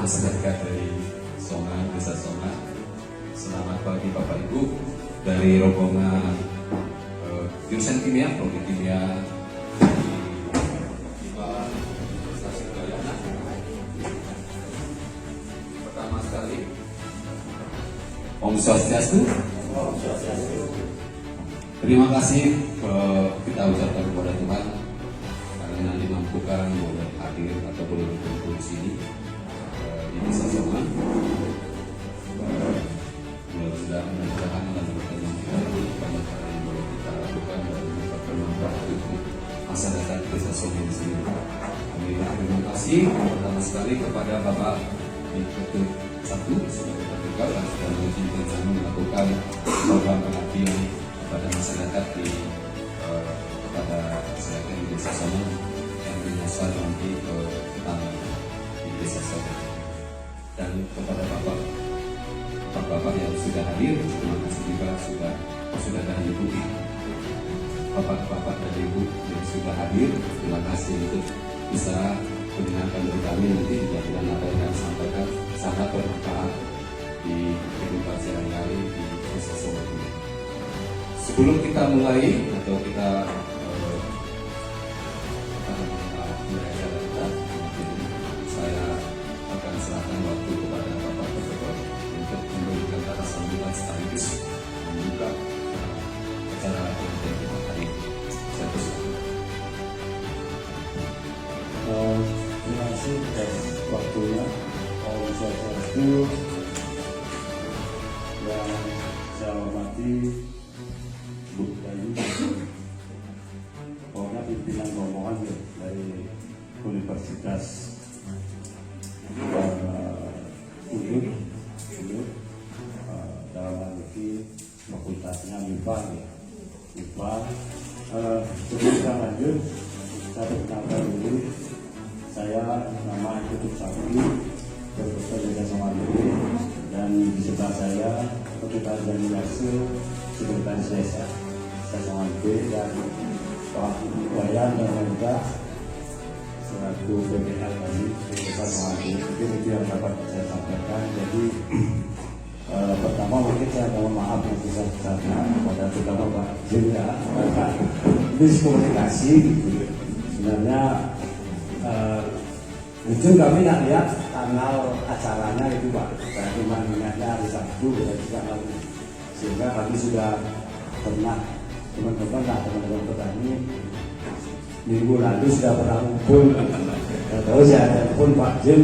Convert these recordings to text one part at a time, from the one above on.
masyarakat dari Songan, Desa Songan. Selamat pagi Bapak Ibu dari rombongan jurusan kimia, prodi kimia di Stasiun Gayana. Pertama sekali, Om Swastiastu. Terima kasih kita ucapkan kepada Tuhan karena dimampukan boleh hadir atau boleh berkumpul di sini di Desa Songan. Sudah mudah-mudahan dalam pertemuan kita ini banyak hal yang boleh kita lakukan dan merupakan manfaat untuk masyarakat Desa Songan sendiri. Kami terima kasih pertama sekali kepada Bapak Direktur 1 sebagai Ketua dan sudah mengizinkan kami melakukan program pengabdian kepada masyarakat kepada masyarakat di Desa Songan yang menyasar nanti ke petani di Desa Songan. Dan kepada Bapak yang sudah hadir, terima kasih juga sudah dan Ibu. Bapak dan Ibu yang sudah hadir, terima kasih untuk bisa mendengarkan dari kami nanti dan apa yang kami sampaikan sangat bermanfaat di kehidupan sehari-hari di Desa Songan ini. Sebelum kita mulai atau kita saya akan serahkan waktu kepada Bapak Ketua untuk memberikan kata sambutan sekaligus membuka acara pengajian kita hari ini. Saya persilakan. Terima kasih atas waktunya. Swastiastu yang saya hormati Bu Dayu, pokoknya pimpinan rombongan dari Universitas Udut dalam hal ini fakultasnya MIPA. Sebelum kita lanjut, saya perkenalkan dulu, saya nama Kutup Sakti, Profesor Desa Songan dan di sebelah saya Ketua Organisasi Sekretaris Desa Songan dan Pak Wayan dan juga selaku BPL tadi Desa Songan. Mungkin itu yang dapat saya sampaikan. Jadi pertama mungkin saya mohon maaf yang besar-besarnya kepada terutama Pak Jilya karena miskomunikasi gitu. Sebenarnya itu kami tidak lihat tanggal acaranya itu Pak, saya cuma ingatnya hari Sabtu sehingga kami sudah pernah teman-teman petani minggu lalu sudah pernah kumpul. Tahu saya telepon Pak Jil,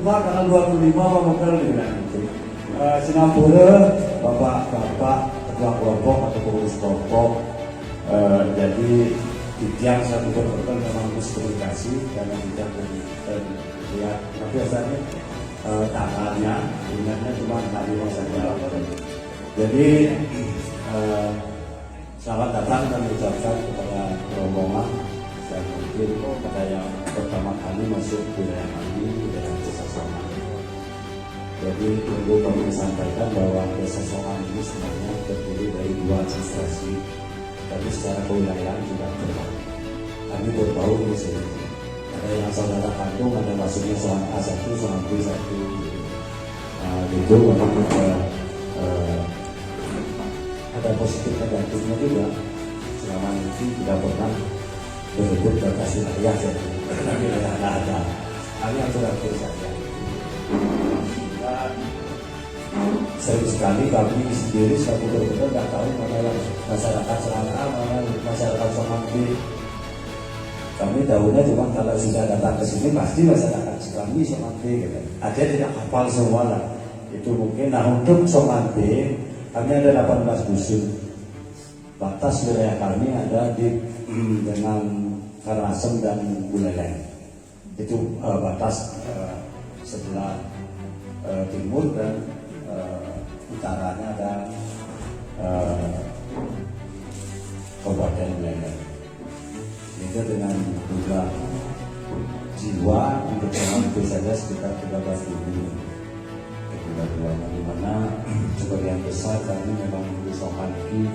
Pak tanggal 25 Pak Mokal dengan itu. Singapura, Bapak ketua kelompok atau pengurus kelompok, jadi yang satu berperan memang miskomunikasi karena tidak terlihat, tapi biasanya tanggalnya, ingatnya cuma hari saja. Jadi selamat datang dan ucapkan kepada rombongan dan mungkin kepada yang pertama kali masuk wilayah kami, wilayah Desa Songan. Jadi perlu kami sampaikan bahwa Desa Songan ini sebenarnya terdiri dari dua administrasi, tapi secara kewilayahan juga berbeda. Kami berbau di sini. Ada yang saudara kandung, ada maksudnya Songan A1, Songan B1. Itu memang ada positif negatifnya juga. Selama ini tidak pernah berebut batas wilayah jadi tapi ada kami yang sudah saja. Sering sekali kami sendiri satu berbeda tidak tahu mana yang masyarakat Songan A, mana masyarakat Songan B. Kami tahunya cuma kalau sudah datang ke sini pasti masyarakat kami Songan B gitu. Ada tidak hafal semua lah. Itu mungkin. Nah untuk Songan B kami ada 18 dusun. Batas wilayah kami ada di dengan Karangasem dan Buleleng. Itu batas sebelah timur dan utaranya ada Kabupaten Buleleng. Itu dengan jumlah jiwa untuk Songan B saja sekitar 13.000. Di mana sebagian besar kami memang di Songan ini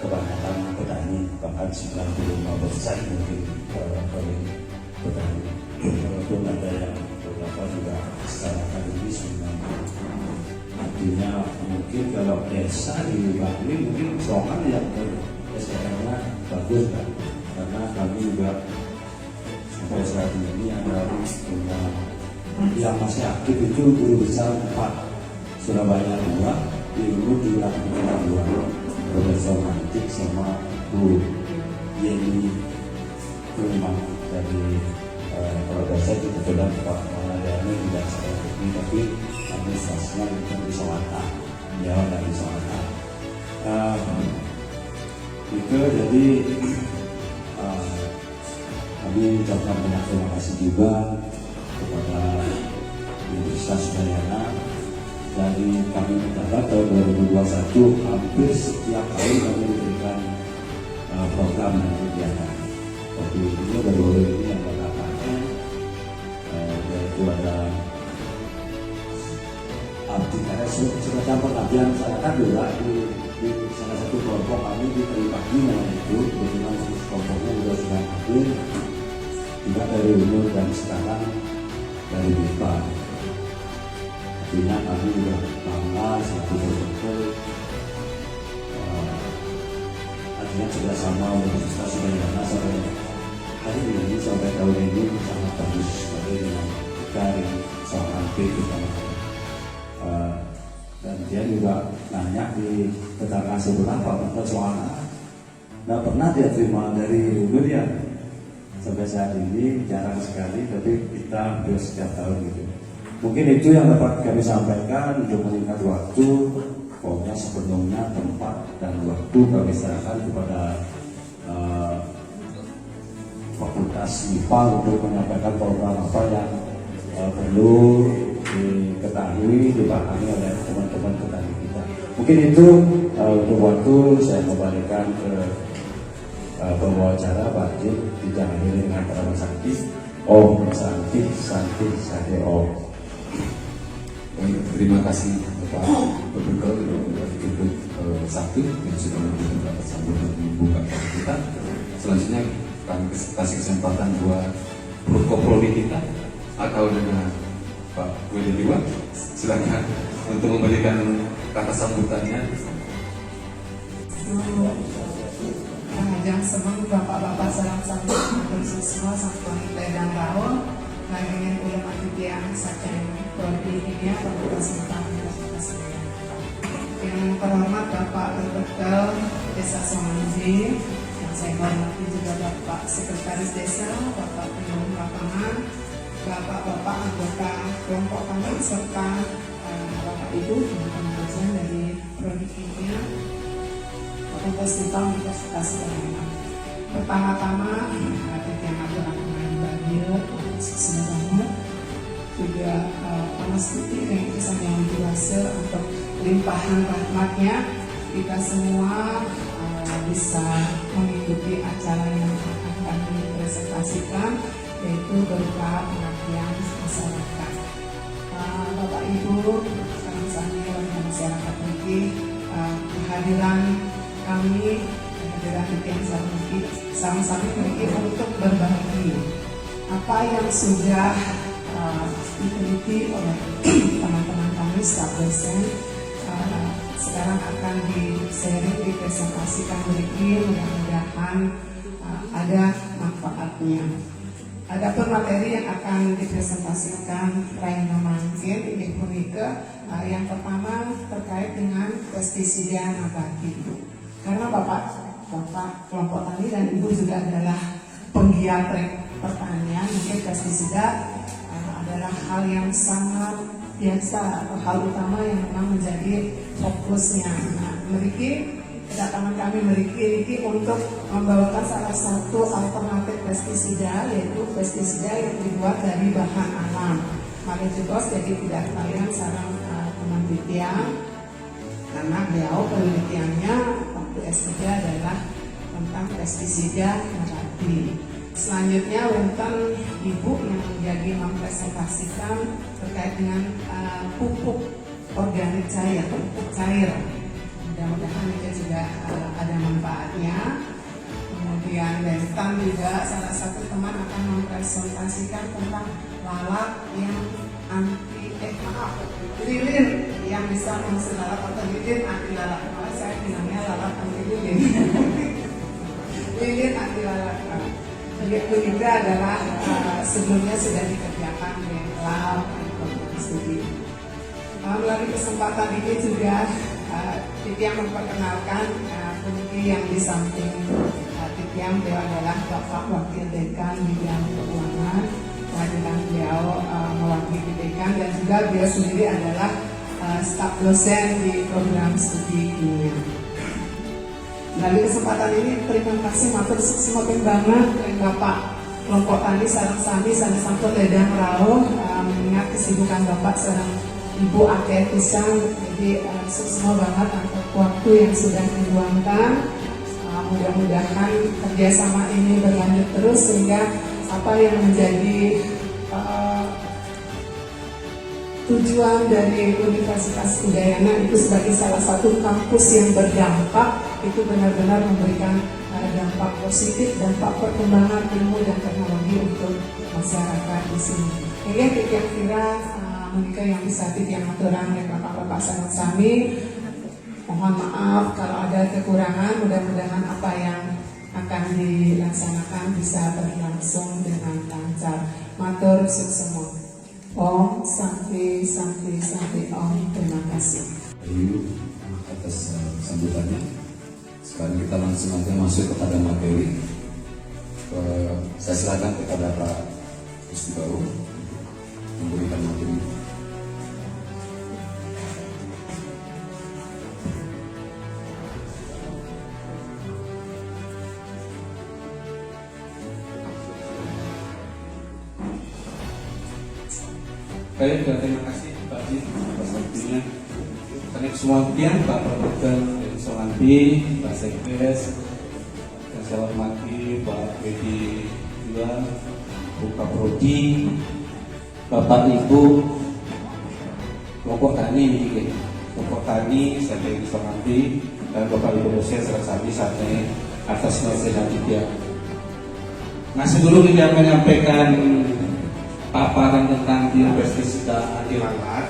kebanyakan petani, bahkan 95% mungkin dari petani. Walaupun ada yang beberapa juga secara akademis memang artinya mungkin kalau desa di Bali mungkin soal yang SDM-nya bagus kan, karena kami juga sampai saat ini ada punya yang masih aktif itu guru besar 4 Surabaya 2, di Ubud juga 2, Profesor Mantik sama Bu Yeni Rumah dari Profesor itu kebetulan Pak Maladani tidak saya ini, tapi administrasinya itu di Sawata, ya dari Sawata. Itu jadi kami ucapkan banyak terima kasih juga kepada Universitas Udayana. Dari kami mencatat tahun 2021 hampir setiap tahun kami memberikan program dan kegiatan. Tapi ini baru ini yang pertamanya, yaitu ada semacam pengabdian masyarakat juga di salah satu kelompok kami di pagi namanya itu, kebetulan kelompoknya juga sudah hadir, juga dari umur dan sekarang dari BIPA. Artinya kami juga bangga satu betul artinya kerjasama Universitas Udayana sampai hari ini sampai tahun ini sangat bagus sekali dengan dari seorang kita. Dan dia juga nanya di keterangan sebelah Pak soalnya nggak pernah dia terima dari Ubud ya, sampai saat ini jarang sekali, tapi kita hampir setiap tahun gitu. Mungkin itu yang dapat kami sampaikan untuk meningkat waktu. Pokoknya sepenuhnya tempat dan waktu kami serahkan kepada Fakultas MIPA untuk menyampaikan program apa yang perlu diketahui, dipahami oleh teman-teman petani kita. Mungkin itu untuk waktu saya kembalikan ke pembawa acara Pak Jim, dijalani dengan Pak Santi. Om Santi Sade Om. Terima kasih Bapak Berduka untuk satu yang sudah memberikan kata sambutan membuka kita. Selanjutnya kami kasih kesempatan buat Prokopoli kita atau dengan Pak Wede Dewa, silakan untuk memberikan kata sambutannya. Yang semua bapak-bapak salam sambut untuk semua satuan dan tahun lagi ulang aktif yang saking produktifnya Fakultas Fakultas yang terhormat Bapak Berbekel Desa Somanji, yang saya hormati juga Bapak Sekretaris Desa, Bapak Penyuluh Lapangan, Bapak-bapak anggota kelompok kami serta Bapak Ibu teman-teman dosen dari produktifnya Festival Universitas Udayana. Pertama-tama yang adalah pemain Bagio sukses banget, juga Mas Tuti dan kisah yang dewasa untuk limpahan rahmatnya kita semua bisa mengikuti acara yang akan kami presentasikan, yaitu berupa pengabdian masyarakat. Bapak Ibu, sekarang saatnya warga masyarakat ini kehadiran kami adalah yang sama-sama memiliki untuk berbagi apa yang sudah diteliti oleh teman-teman kami staf dosen, sekarang akan dipresentasikan berikut, mudah-mudahan ada manfaatnya. Adapun materi yang akan dipresentasikan Raina Mangkir ini yang pertama terkait dengan pestisida nabati. Karena Bapak kelompok tani dan Ibu juga adalah penggiat pertanian, mungkin pestisida adalah hal yang sangat biasa atau hal utama yang memang menjadi fokusnya. Nah, kedatangan kami memiliki untuk membawakan salah satu alternatif pestisida, yaitu pestisida yang dibuat dari bahan alam. Malitukos jadi tidak kalian sarang teman Titia, karena beliau penelitiannya waktu S3 adalah tentang pestisida nabati. Selanjutnya wonten Ibu yang menjadi mempresentasikan terkait dengan pupuk organik cair, pupuk cair. Mudah-mudahan itu juga ada manfaatnya. Kemudian Bentan juga salah satu teman akan mempresentasikan tentang lalat yang anti Ibu Indra adalah sebelumnya sudah dikerjakan di lab program studi. Melalui kesempatan ini juga Titiang memperkenalkan peneliti yang di samping Titiang, beliau adalah Bapak Wakil Dekan Bidang Keuangan. Kehadiran beliau mewakili dekan dan juga beliau sendiri adalah staf dosen di program studi kimia. Melalui kesempatan ini terima kasih matur semakin banget dari Bapak kelompok tani Sarang Sami Sampun Ledang Rao, mengingat kesibukan Bapak seorang Ibu akeh pisang, jadi semua banget untuk waktu yang sudah diluangkan. Mudah-mudahan kerjasama ini berlanjut terus sehingga apa yang menjadi tujuan dari Universitas Udayana itu sebagai salah satu kampus yang berdampak itu benar-benar memberikan dampak positif, dampak perkembangan ilmu dan teknologi untuk masyarakat di sini. Jadi yang kira menikah yang bisa yang aturan oleh Bapak-Bapak Sarang Sami. Mohon maaf kalau ada kekurangan, mudah-mudahan apa yang akan dilaksanakan bisa berlangsung dengan lancar. Matur suksemo. Om Santi Santi Santi Om. Terima kasih. Ayu atas sambutannya. Sekarang kita langsung aja masuk kepada materi. Saya silakan kepada Pak Pustibaru memberikan materi. Baik, terima kasih Pak Jin atas waktunya. Karena semua kemudian Pak Profesor Solanti, Pak Sekdes, yang saya hormati Pak Wedi juga, Bapak Prodi, Bapak Ibu, kelompok tani ini, kelompok tani, saya Solanti, dan Bapak Ibu dosen serta sampai atas nasihat dia. Nah, sebelum kita menyampaikan paparan tentang biopestisida anti lalat,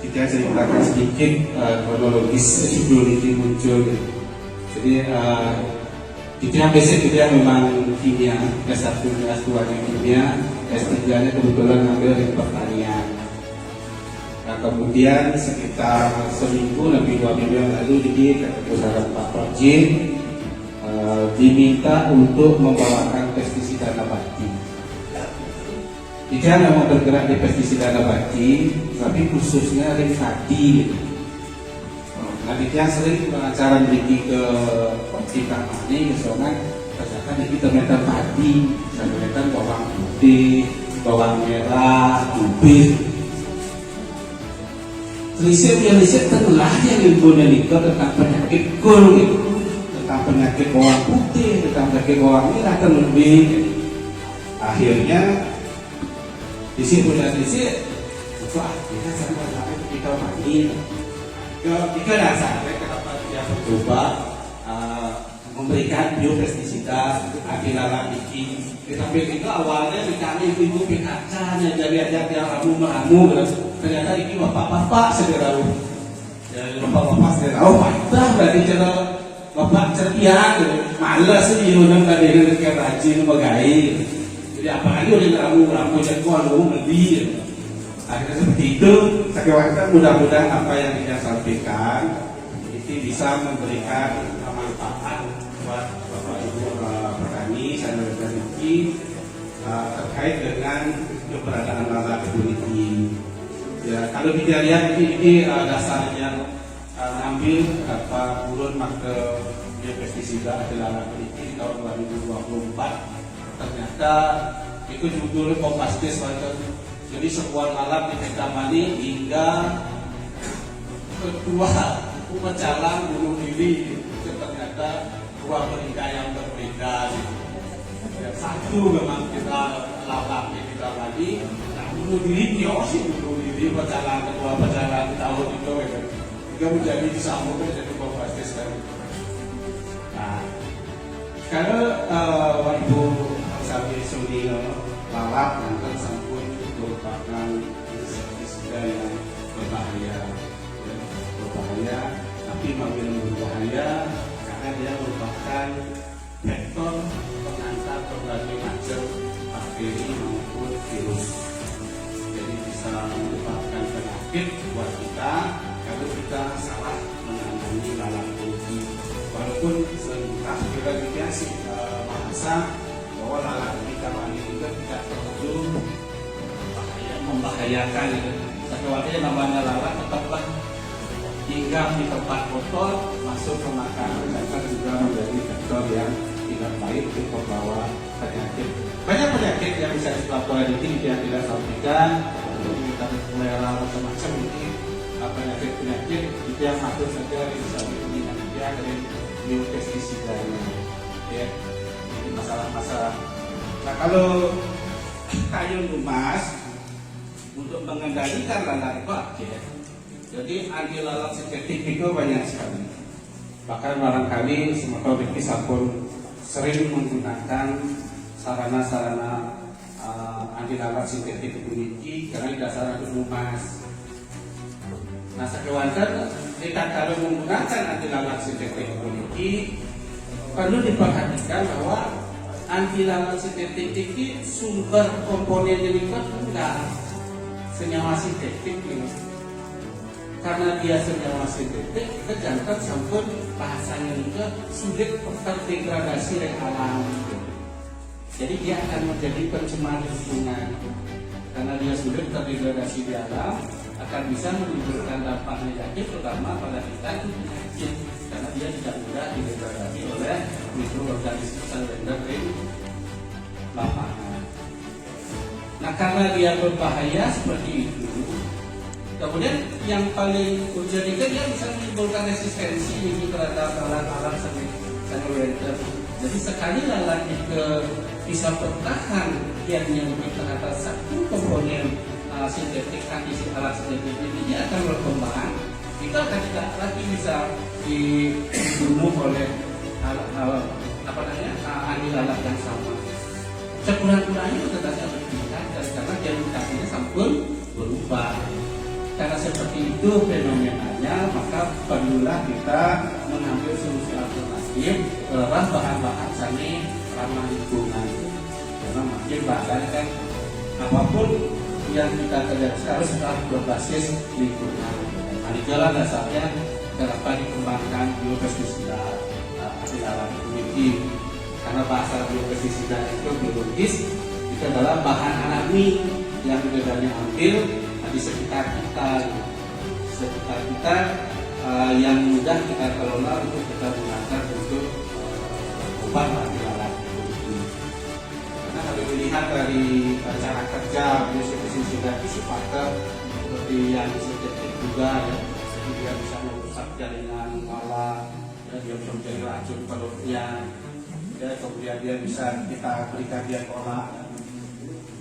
kita ceritakan sedikit kronologis sebelum ini muncul. Jadi kita basic kita memang kimia, S1 S2-nya kimia, S3-nya kebetulan ngambil dari pertanian. Nah, kemudian sekitar seminggu lebih 2 minggu yang lalu jadi keputusan Pak Projin diminta untuk membawakan pestisida nabati. Dia memang bergerak di pestisida nabati, tapi khususnya dari padi. Nah, dia sering pengacara memiliki ke kita ini, kesoalnya katakan kita meter padi, kita bawang putih, bawang merah, kubis. Riset telah yang Indonesia tentang penyakit kulit, tentang penyakit bawang putih, tentang penyakit bawang merah terlebih. Akhirnya di sini sudah di sini, wah kita sampai kita mandi. Kita dah sampai kenapa dia mencoba memberikan biopestisida anti lalat ini. Tetapi kita awalnya dikali ibu pikacanya jadi ada yang ramu-ramu, ternyata ini bapak-bapak segera bapak-bapak segera. Oh mantap berarti cara bapak cerpiak, malas sih orang tadi dengan rajin bagai. Jadi apalagi oleh ramu-ramu jagoan beli. Akhirnya seperti itu. Sekarang mudah-mudahan apa yang kita sampaikan itu bisa memberikan manfaat buat Bapak Ibu petani dan rezeki terkait dengan keberadaan lalat ini. Ya, kalau kita lihat ini dasarnya ngambil turun ke biopestisida anti lalat ini tahun 2024. Ternyata itu judul kompastis jadi sebuah lalat ditemani hingga kedua pecalang bunuh diri itu ternyata dua berita yang berbeda. Yang satu memang kita lalat ditemani, nah bunuh diri sih bunuh diri pecalang kedua pecalang tahun itu juga menjadi disambung menjadi kompastis kan. Nah kalau Ibu sampai suni lalat nanti sampun merupakan insektisida yang berbahaya, tapi makin berbahaya karena dia merupakan vektor pengantar berbagai macam bakteri maupun virus. Jadi bisa menyebabkan penyakit buat kita kalau kita salah menangani lalat putih. Walaupun sebentar kita dikasih bahasa bahwa lalat ini kalau ini juga tidak terlalu membahayakan. Sekewajarnya namanya lalat tetaplah tinggal di tempat kotor, masuk ke makanan, dan juga menjadi faktor yang tidak baik untuk membawa penyakit. Banyak penyakit yang bisa disebabkan oleh ini yang tidak sampaikan, untuk kita melera macam-macam ini penyakit itu yang masuk saja bisa dengan dia dari biopestisida ya. Ini masalah-masalah. Nah kalau kayu lumas untuk mengendalikan lalat ya. Jadi anti lalat sintetik itu banyak sekali. Bahkan barangkali semua Riki Sampun sering menggunakan sarana-sarana anti lalat sintetik ini karena dasar itu lumas. Nah sekewantan kita kalau menggunakan anti lalat sintetik ini perlu diperhatikan bahwa anti lalat sintetik ini sumber komponen itu enggak senyawa sintetik ini. Karena dia senyawa sintetik, kejantan sampun bahasanya juga sulit terdegradasi oleh alam. Jadi dia akan menjadi pencemar lingkungan. Karena dia sulit terdegradasi di alam, akan bisa menimbulkan dampak negatif terutama pada kita itu penyakit. Karena dia tidak mudah didegradasi oleh mikroorganisme salender di lapangan. Nah karena dia berbahaya seperti itu, kemudian yang paling urgent itu dia bisa menimbulkan resistensi ini terhadap alat-alat salender. Jadi sekali lalat itu bisa bertahan kiannya terhadap satu komponen sintetik anti alat sintetik ini, dia akan berkembang. Kita akan tidak lagi bisa dibunuh oleh anti lalat yang sama. Sekurang-kurangnya tetap ditingkatkan karena dia mutasinya sampun berubah. Karena seperti itu fenomenanya, maka perlulah kita mengambil solusi alternatif bahan-bahan sani ramah lingkungan. Karena makin bahkan kan apapun yang kita kerjakan harus berbasis lingkungan. Nah, jalan dasarnya kenapa dikembangkan biopestisida anti lalat ini. Karena bahasa biopestisida itu biologis, itu adalah bahan alami yang kita ambil di sekitar kita yang mudah kita kelola untuk kita gunakan untuk obat anti lalat ini. Karena kalau dilihat dari cara kerja biopestisida itu sifatnya seperti yang sintetik juga ya. Jadi dia bisa merusak jaringan lalat, ya, dia bisa menjadi racun peluknya, ya, kemudian dia bisa kita berikan dia kolak.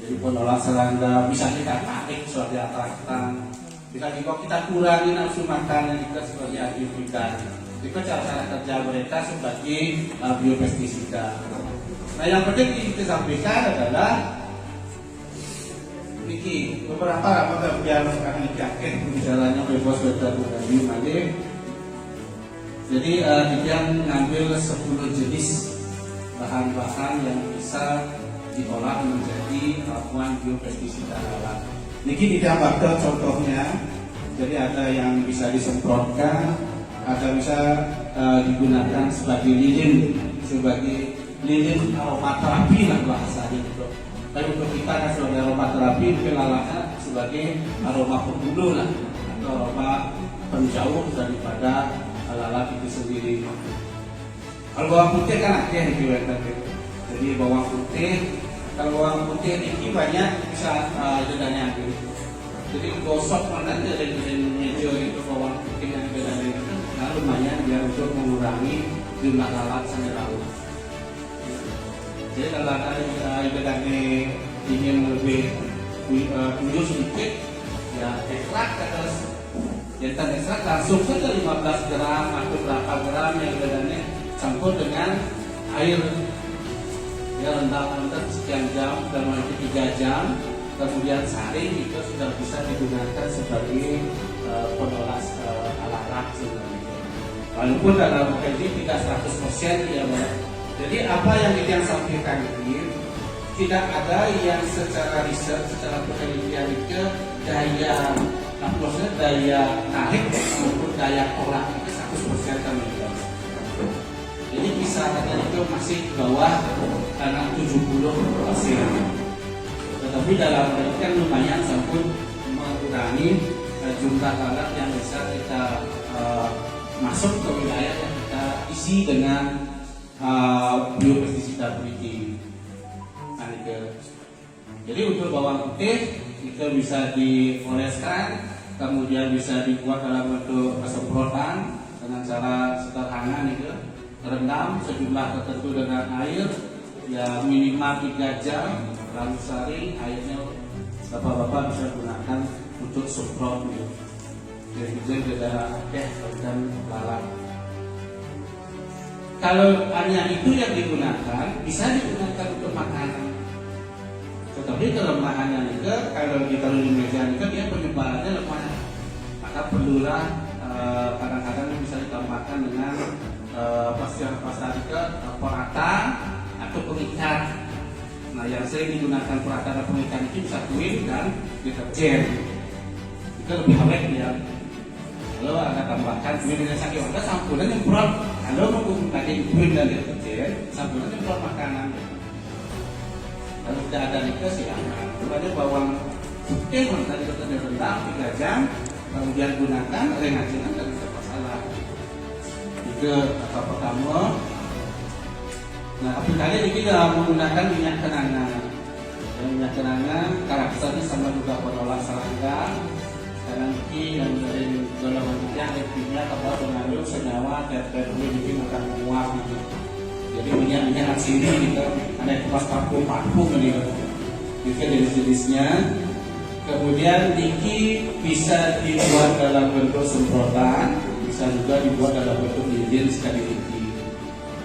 Jadi penolak serangga bisa kita tarik sebagai atrakan, bisa juga kita kurangi nafsu makan yang kita sebagai antioksidan. Itu cara kerja mereka sebagai biopestisida. Nah yang penting kita sampaikan adalah ini beberapa apakah biar sekarang yakin bicaranya bebas bertemu tadi. Jadi dia ngambil 10 jenis bahan-bahan yang bisa diolah menjadi ramuan biopestisida lalat. Niki tidak bakal contohnya. Jadi ada yang bisa disemprotkan, ada bisa digunakan sebagai lilin aromaterapi lah bahasanya gitu. Tapi untuk kita kan sebagai aromaterapi, mungkin lalatnya sebagai aroma pembunuh lah atau aroma penjauh daripada lalat itu sendiri. Kalau bawang putih kan ada yang dijualkan gitu. Jadi bawang putih, kalau bawang putih ini banyak bisa dedanya gitu. Jadi gosok mana dari meja itu bawang putih yang dedanya itu, nah lumayan biar untuk mengurangi jumlah lalat sampai laut. Jadi kalau ada dedanya ingin lebih tunjuk sedikit, ya ekstrak terus. Jadi ekstrak langsung saja 15 gram atau berapa gram yang dedanya campur dengan air. Ya rendam sekian jam dan nanti 3 jam, kemudian saring itu sudah bisa digunakan sebagai penolak lalat sebenarnya. Walaupun dalam ini tidak 100% ya, Jadi apa yang kita sampaikan ini tidak ada yang secara riset, secara penelitian itu daya maksudnya daya tarik maupun daya tolak itu 100% kami. Jadi kisarannya itu masih di bawah karena 70%. Tetapi dalam penelitian lumayan sampai mengurangi jumlah lalat yang bisa kita masuk ke wilayah yang kita isi dengan biopestisida primitif. Jadi untuk bawang putih itu bisa dioleskan, kemudian bisa dibuat dalam bentuk semprotan dengan cara sederhana itu, rendam sejumlah tertentu dengan air, ya minimal 3 jam, lalu saring airnya bapak-bapak bisa gunakan untuk semprot gitu. Jadi itu daerah Aceh dan lalat. Kalau hanya itu yang digunakan, bisa digunakan untuk makanan. Tetapi kelemahannya juga kalau ditaruh di meja itu dia penyebarannya lemah. Maka perlulah kadang-kadang bisa ditambahkan dengan pasir ke perata atau pengikat. Nah yang sering digunakan perata dan pengikat itu bisa kuin dan deterjen. Itu lebih awet ya. Kalau ada tambahkan kuin dengan sakit ada sampuran yang kurang. Kalau menggunakan kuin dan deterjen, sampuran yang kurang makanan. Kalau tidak ada nikah silakan. Kepada bawang putih yang tadi kita rendam 3 jam, kemudian gunakan rengajinan dan tidak masalah. Itu apa pertama. Nah, aplikasi ini kita menggunakan minyak kenanga. Minyak kenanga karakternya sama juga penolak serangga. Karena ini yang dari golongan minyak efeknya kalau mengandung senyawa tertentu ini akan menguap gitu. Jadi minyak asli kita ada kemas parfum ini, itu jenis-jenisnya. Kemudian niki bisa dibuat dalam bentuk semprotan, bisa juga dibuat dalam bentuk lilin sekali niki.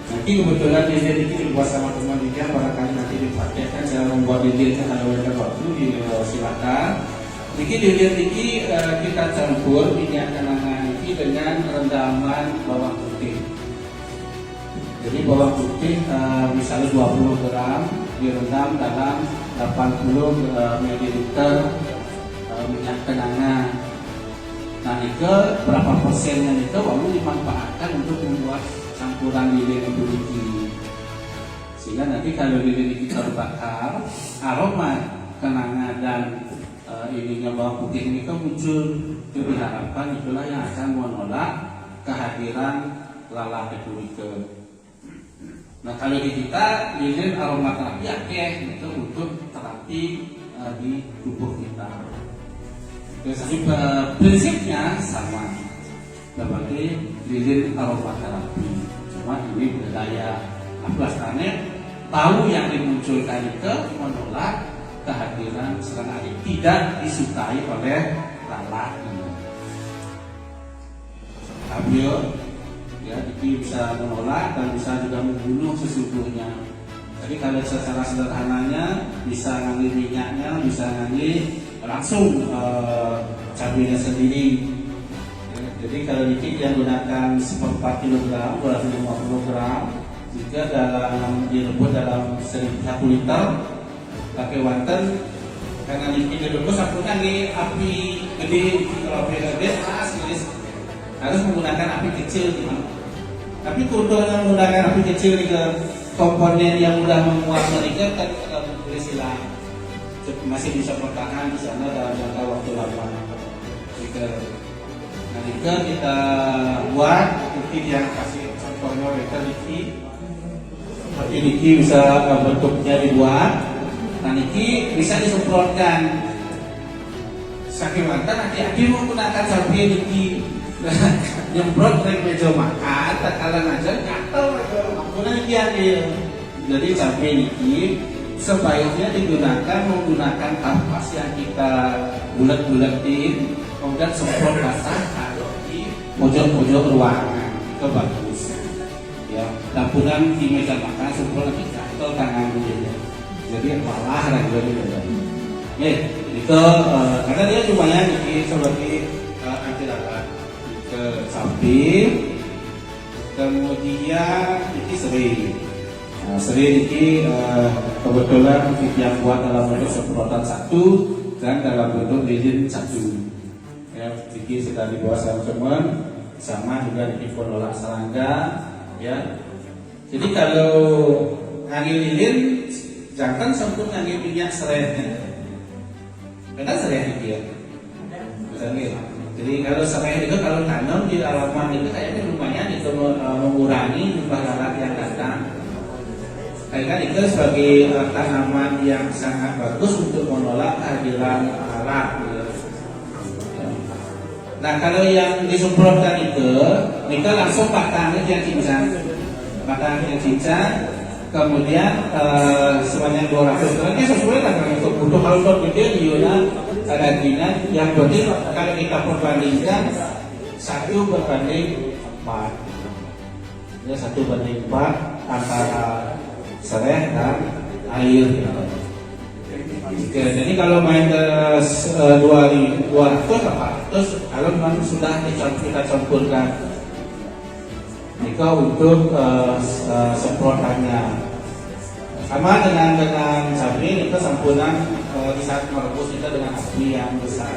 Nanti kebetulan lilin niki dibuat sama teman dia, barangkali nanti dipraktekkan cara membuat lilin kalau ada waktu silakan. Niki lilin niki kita campur minyak kenanga niki dengan rendaman bawang putih. Jadi bawang putih misalnya 20 gram direndam dalam 80 ml minyak kenanga. Nah itu berapa persennya itu lalu dimanfaatkan untuk membuat campuran lilin itu niki. Sehingga nanti kalau lilin kita bakar, aroma kenanga dan ininya bawang putih ini kan muncul. Itu diharapkan itulah yang akan menolak kehadiran lalat itu. Nah kalau di kita lilin aromaterapi akeh itu untuk terapi di tubuh kita. Jadi prinsipnya sama seperti lilin aromaterapi. Cuma ini budaya Afghanistan tahu yang dimunculkan itu menolak kehadiran serangga tidak disukai oleh lalat. Ambil ya, jadi bisa menolak dan bisa juga membunuh sesungguhnya. Jadi kalau secara sederhananya bisa ngambil minyaknya, bisa ngambil langsung cabainya sendiri. Ya, jadi kalau dikit yang gunakan 4 kg, 250 gram, jika dalam direbus dalam 1 liter, pakai wanten karena dikit direbus aku ngambil api gede, kalau api gede harus menggunakan api kecil gitu. Tapi keuntungan menggunakan api kecil ke komponen yang mudah menguap mereka kan boleh silang masih bisa bertahan di sana dalam jangka waktu lama. Jika kita buat mungkin yang kasih contohnya mereka seperti niki bisa bentuknya dibuat. Nah niki bisa disemprotkan. Saking mantan hati-hati menggunakan sampai niki nyemprot dari meja makan, tak kalah aja gatel menggunakan dia. Jadi sampai niki sebaiknya digunakan menggunakan kapas yang kita bulat-bulatin, kemudian semprot basah taruh di pojok-pojok ruangan, itu bagus. Ya, lampunan di meja makan semprot lagi gatel tangan dia. Jadi malah lagi ya, itu karena dia lumayan niki seperti anti lalat. Ke samping, kemudian ini sering Nah, seri ini kebetulan yang buat dalam bentuk semprotan 1 dan dalam bentuk lilin 1. Ya, Vicky sudah dibawa sama teman, sama juga di penolak serangga. Ya, jadi kalau ngangil lilin jangan sampai ngangil minyak serehnya. Karena sereh itu ya. Jadi kalau sereh itu kalau tanam di halaman itu kayaknya lumayan itu mengurangi jumlah lalat yang datang. Karena itu sebagai tanaman yang sangat bagus untuk menolak kehadiran lalat. Nah kalau yang disemprotkan itu, kita langsung batangnya yang cincang, kemudian sebanyak 200 gram. Ini sesuai dengan untuk butuh kalau gede iuran ada dinan yang berarti kalau kita perbandingkan 1 berbanding 4, ya 1 banding 4 antara sereh dan air. Oke, jadi kalau main ke 200 kalau memang sudah kita campurkan jika untuk semprotannya sama dengan sapi kita sempurna di saat merebus kita dengan api yang besar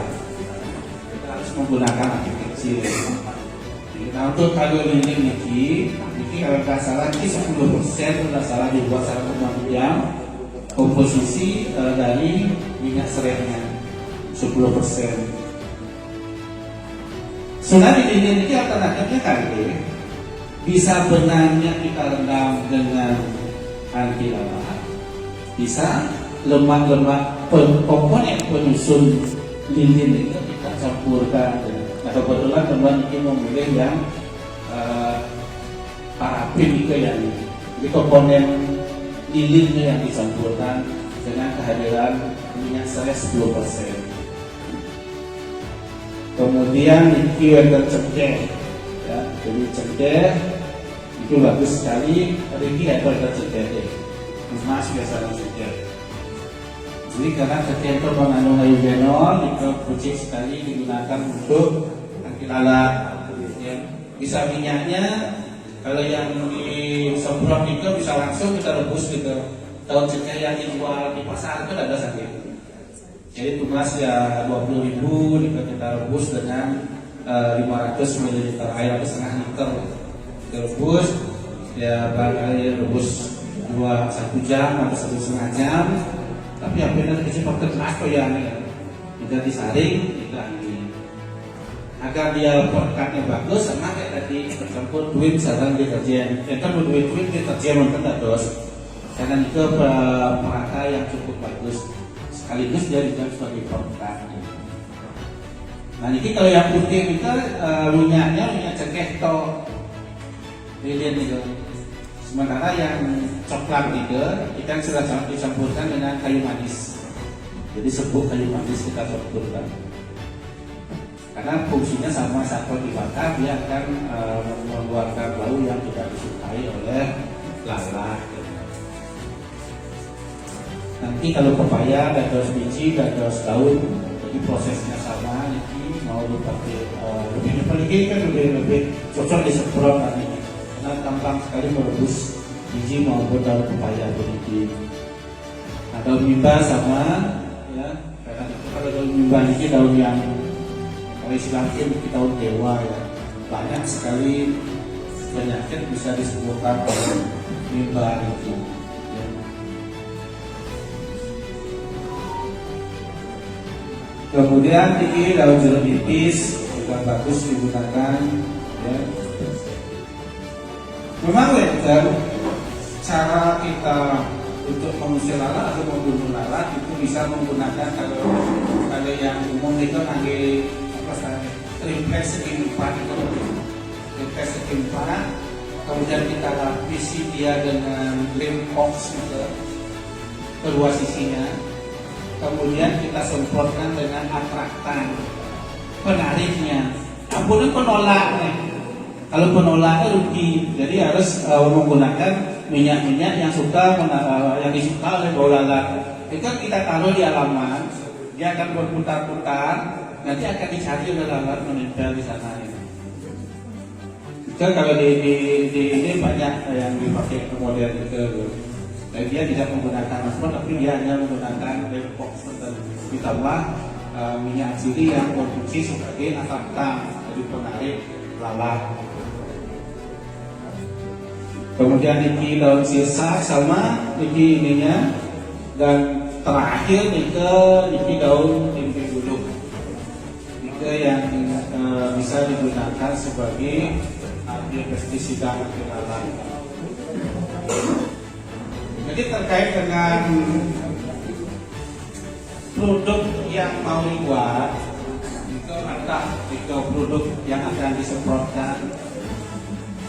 kita harus menggunakan api kecil. Nah untuk kalau lilin ini kalau nggak salah ini 10% nggak salah dibuat secara kemudian komposisi dari minyak serehnya 10%. Sebenarnya di lilin ini alternatifnya kali bisa benangnya kita rendam dengan anti lalat, bisa lemak-lemak komponen penyusun lilin itu kita campurkan. Nah kebetulan teman ini memilih yang parafin itu yang di komponen lilinnya yang dicampurkan dengan kehadiran minyak sereh 10%. Kemudian ini ada cengkeh, ya, jadi cengkeh itu bagus sekali. Ini ada cengkeh, emas biasanya cengkeh. Jadi karena cengkeh itu mengandung eugenol, itu kucing sekali digunakan untuk anti lalat. Ya, bisa minyaknya. Kalau yang disemprot itu bisa langsung kita rebus gitu. Daun cengkeh yang dijual di pasar itu ada sakit. Jadi tugas ya 20.000 kita rebus dengan 500 ml air atau setengah liter. Kita rebus ya barangkali rebus 1 jam atau 1,5 jam. Tapi yang benar kecil pakai atau yang kita disaring kita ini. Agar dia perkatnya bagus sama kayak tadi campur duit misalkan deterjen. Kita duit deterjen mungkin tak dos. Karena itu perata yang cukup bagus. Sekaligus dia dijual sebagai perkat. Nah ini kalau yang putih itu minyaknya minyak cengkeh atau lilin itu. Sementara yang coklat itu kita sudah dicampurkan dengan kayu manis. Jadi serbuk kayu manis kita campurkan. Karena fungsinya sama saat dibakar dia akan mengeluarkan bau yang tidak disukai oleh lalat. Nanti kalau pepaya ada daun biji dan daun, jadi prosesnya sama. Ini mau dipakai lebih kan lebih cocok disemprot nanti. Karena gampang sekali merebus biji maupun daun pepaya begitu. Nah daun mimba sama, ya. Karena kalau daun mimba ini daun yang istilahnya kita tahun dewa ya, banyak sekali penyakit bisa disembuhkan oleh mimba itu. Ya. Kemudian ini daun jeruk nipis juga bagus digunakan. Ya. Memang wajar cara kita untuk mengusir lalat atau membunuh lalat itu bisa menggunakan kalau yang umum itu nanti tripleks segi 4 itu tripleks segi 4, kemudian kita lapisi dia dengan lem box gitu, kedua sisinya, kemudian kita semprotkan dengan atraktan penariknya. Ampunan penolaknya, kalau penolaknya rugi, jadi harus menggunakan minyak-minyak yang yang disuka oleh bau lalat. Itu kita taruh di halaman, dia akan berputar-putar. Nanti akan dicari oleh lalat menempel di sana. Kan kalau di ini banyak yang dipakai model itu. Dan dia tidak menggunakan masker, tapi dia hanya menggunakan box tertentu. Ditambah minyak asili yang berfungsi sebagai atraktan, jadi penarik lalat. Kemudian ini daun sirsak sama ini ininya, dan terakhir ini daun limpi gulung. Itu yang bisa digunakan sebagai pestisida anti lalat. Jadi terkait dengan produk yang mau dibuat, itu ada 3 produk yang akan disemprotkan,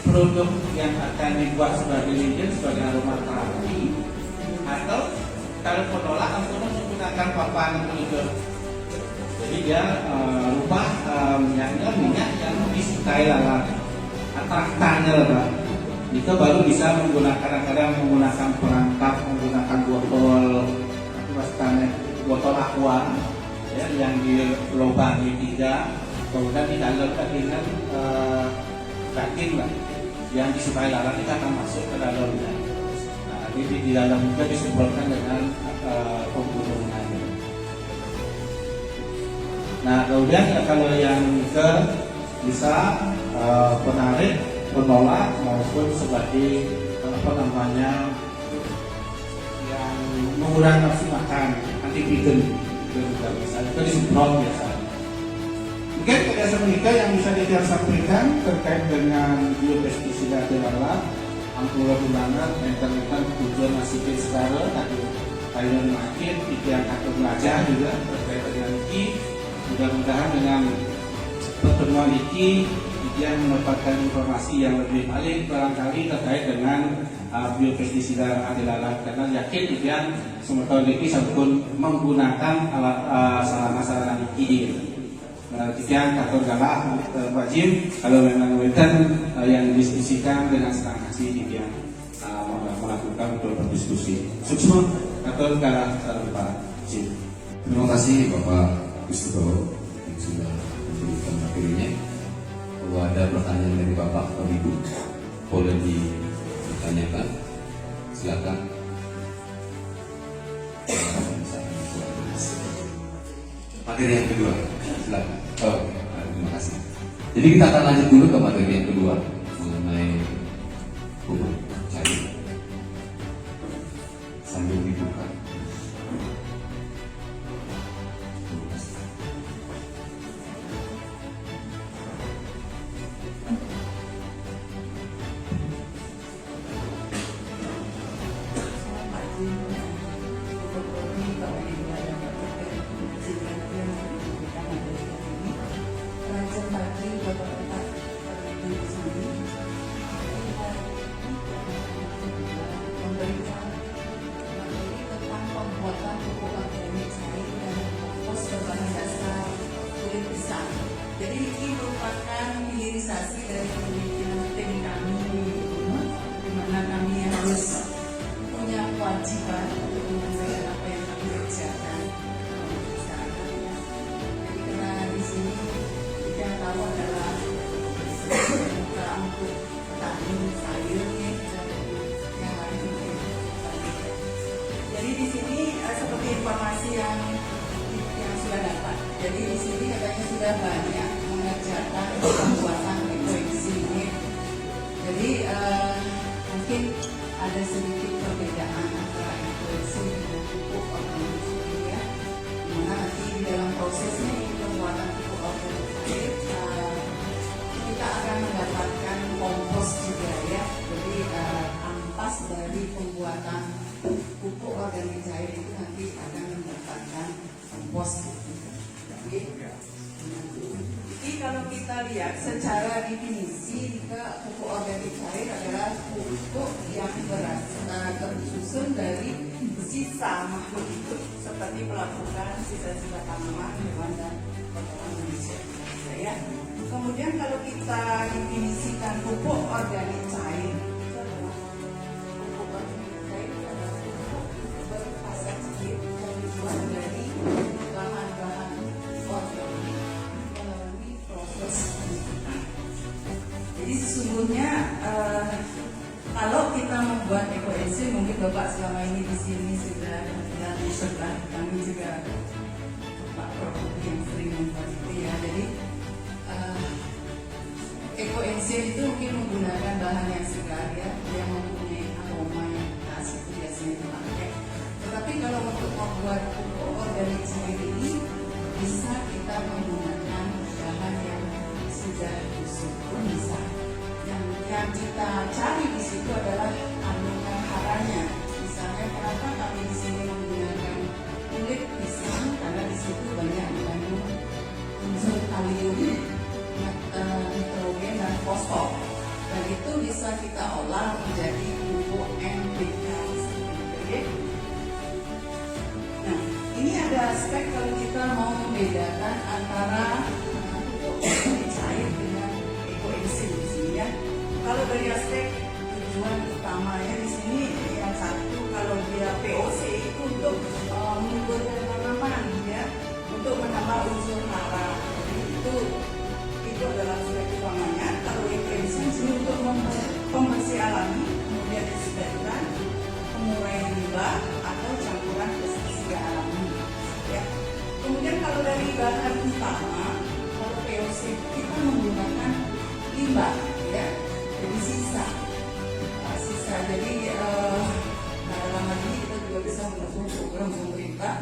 produk yang akan dibuat sebagai lilin, sebagai aromaterapi, atau kalau penolak langsung menggunakan papan itu. Jadi dia lupa minyak yang disukai lalat, atraktannya lah. Kita baru bisa menggunakan, kadang-kadang menggunakan perangkap, menggunakan botol aqua ya, yang dilubangi 3, kemudian di dalam dengan batin lah yang disukai lalat itu akan masuk ke dalamnya. Nah, di dalam juga disemprotkan dengan pembunuhan. Nah, kemudian kalau yang bisa penarik, penolak maupun sebagai yang mengurangi nafsu makan, anti-vegan itu juga bisa. Itu disemprot biasanya. Mungkin ada sedikit yang bisa kita sampaikan terkait dengan biopestisida lalat, ampula bulangan, intermittent, tujuan masikin sekarang, tadi kalian makin, yang akan belajar juga terkait dengan ini. Mudah-mudahan dengan pertemuan ini yang mendapatkan informasi yang lebih paling barangkali terkait dengan biopestisida anti lalat, karena yakin Ikian sementara ini sampun menggunakan alat sarana-sarana iki. Ikian atau galah wajib kalau memang yang didiskusikan dengan setengah kasih Ikian melakukan untuk berdiskusi. Sukses atau galah Pak Jim. Terima kasih Bapak Kristowo yang sudah memberikan materinya. Kalau ada pertanyaan dari Bapak atau Ibu, boleh ditanyakan. Silakan. Materi yang kedua, silakan. Oh, terima kasih. Jadi kita akan lanjut dulu ke materi yang kedua mengenai pupuk cair. Sambil dibuka. Jadi ini merupakan hilirisasi dari pemimpinan tim kami, di mana kami harus punya kewajiban untuk menyampaikan apa yang kami kerjakan. Jadi karena di sini yang tahu adalah buka untuk petani sayur yang lain. Jadi di sini seperti informasi yang sudah dapat. Jadi di sini katanya sudah banyak mengerjakan pembuatan ekoiksi ini. Jadi mungkin ada sedikit perbedaan antara ekoiksi dengan pupuk organik ya. Dimana nanti di dalam prosesnya pembuatan pupuk organik kita akan mendapatkan kompos juga ya. Jadi ampas dari pembuatan pupuk organik cair itu nanti akan mendapatkan kompos. Jadi kalau kita lihat secara definisi pupuk organik cair adalah pupuk yang tersusun dari sisa makhluk hidup seperti pelapukan, sisa-sisa tanaman, hewan dan kotoran manusia. Ya. Kemudian kalau kita definisikan pupuk organik cair itu adalah pupuk organik cair adalah pupuk berfasa cair yang dibuat dari bahan-bahan organik melalui proses. Jadi sesungguhnya sebelah kami juga Pak Prof yang sering membuat itu ya. Jadi ekoenzim itu mungkin menggunakan bahan yang segar ya, yang mempunyai aroma yang khas, itu biasanya dipakai. Tetapi kalau untuk membuat pupuk organik sendiri ini bisa kita menggunakan bahan yang sudah busuk pun bisa. Yang kita cari di situ adalah kandungan haranya. Misalnya kenapa kami di sini menggunakan kulit pisang, karena di situ banyak mengandung unsur kalium, nitrogen dan fosfor. Dan itu bisa kita olah menjadi pupuk NPK. Nah, ini ada aspek kalau kita mau membedakan antara pupuk organik cair dengan ekoenzim di sini ya. Kalau dari aspek tujuan utamanya di sini yang satu, kalau dia POC itu untuk mengumpulkan tanaman ya, untuk menambah unsur hara. Itu adalah aspek utamanya. Kalau ekoenzim sini untuk pembersih alami, kemudian disinfektan, penguraian limbah atau campuran pestisida alami. Ya. Kemudian kalau dari bahan utama, kalau POC kita menggunakan limbah, ya, jadi sisa. Jadi dalam hal ini kita juga bisa mendukung program pemerintah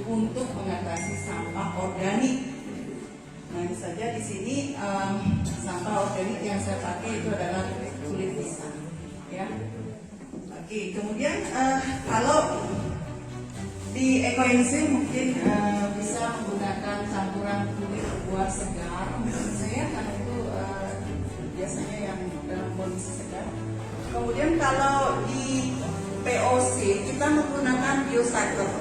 untuk mengatasi sampah organik. Nah, ini saja di sini sampah organik yang saya pakai itu adalah kulit pisang, ya. Oke, kemudian kalau di ekoenzim mungkin bisa menggunakan campuran kulit buah segar. Saya karena itu biasanya yang dalam kondisi segar. Kemudian kalau di POC kita menggunakan biocycle.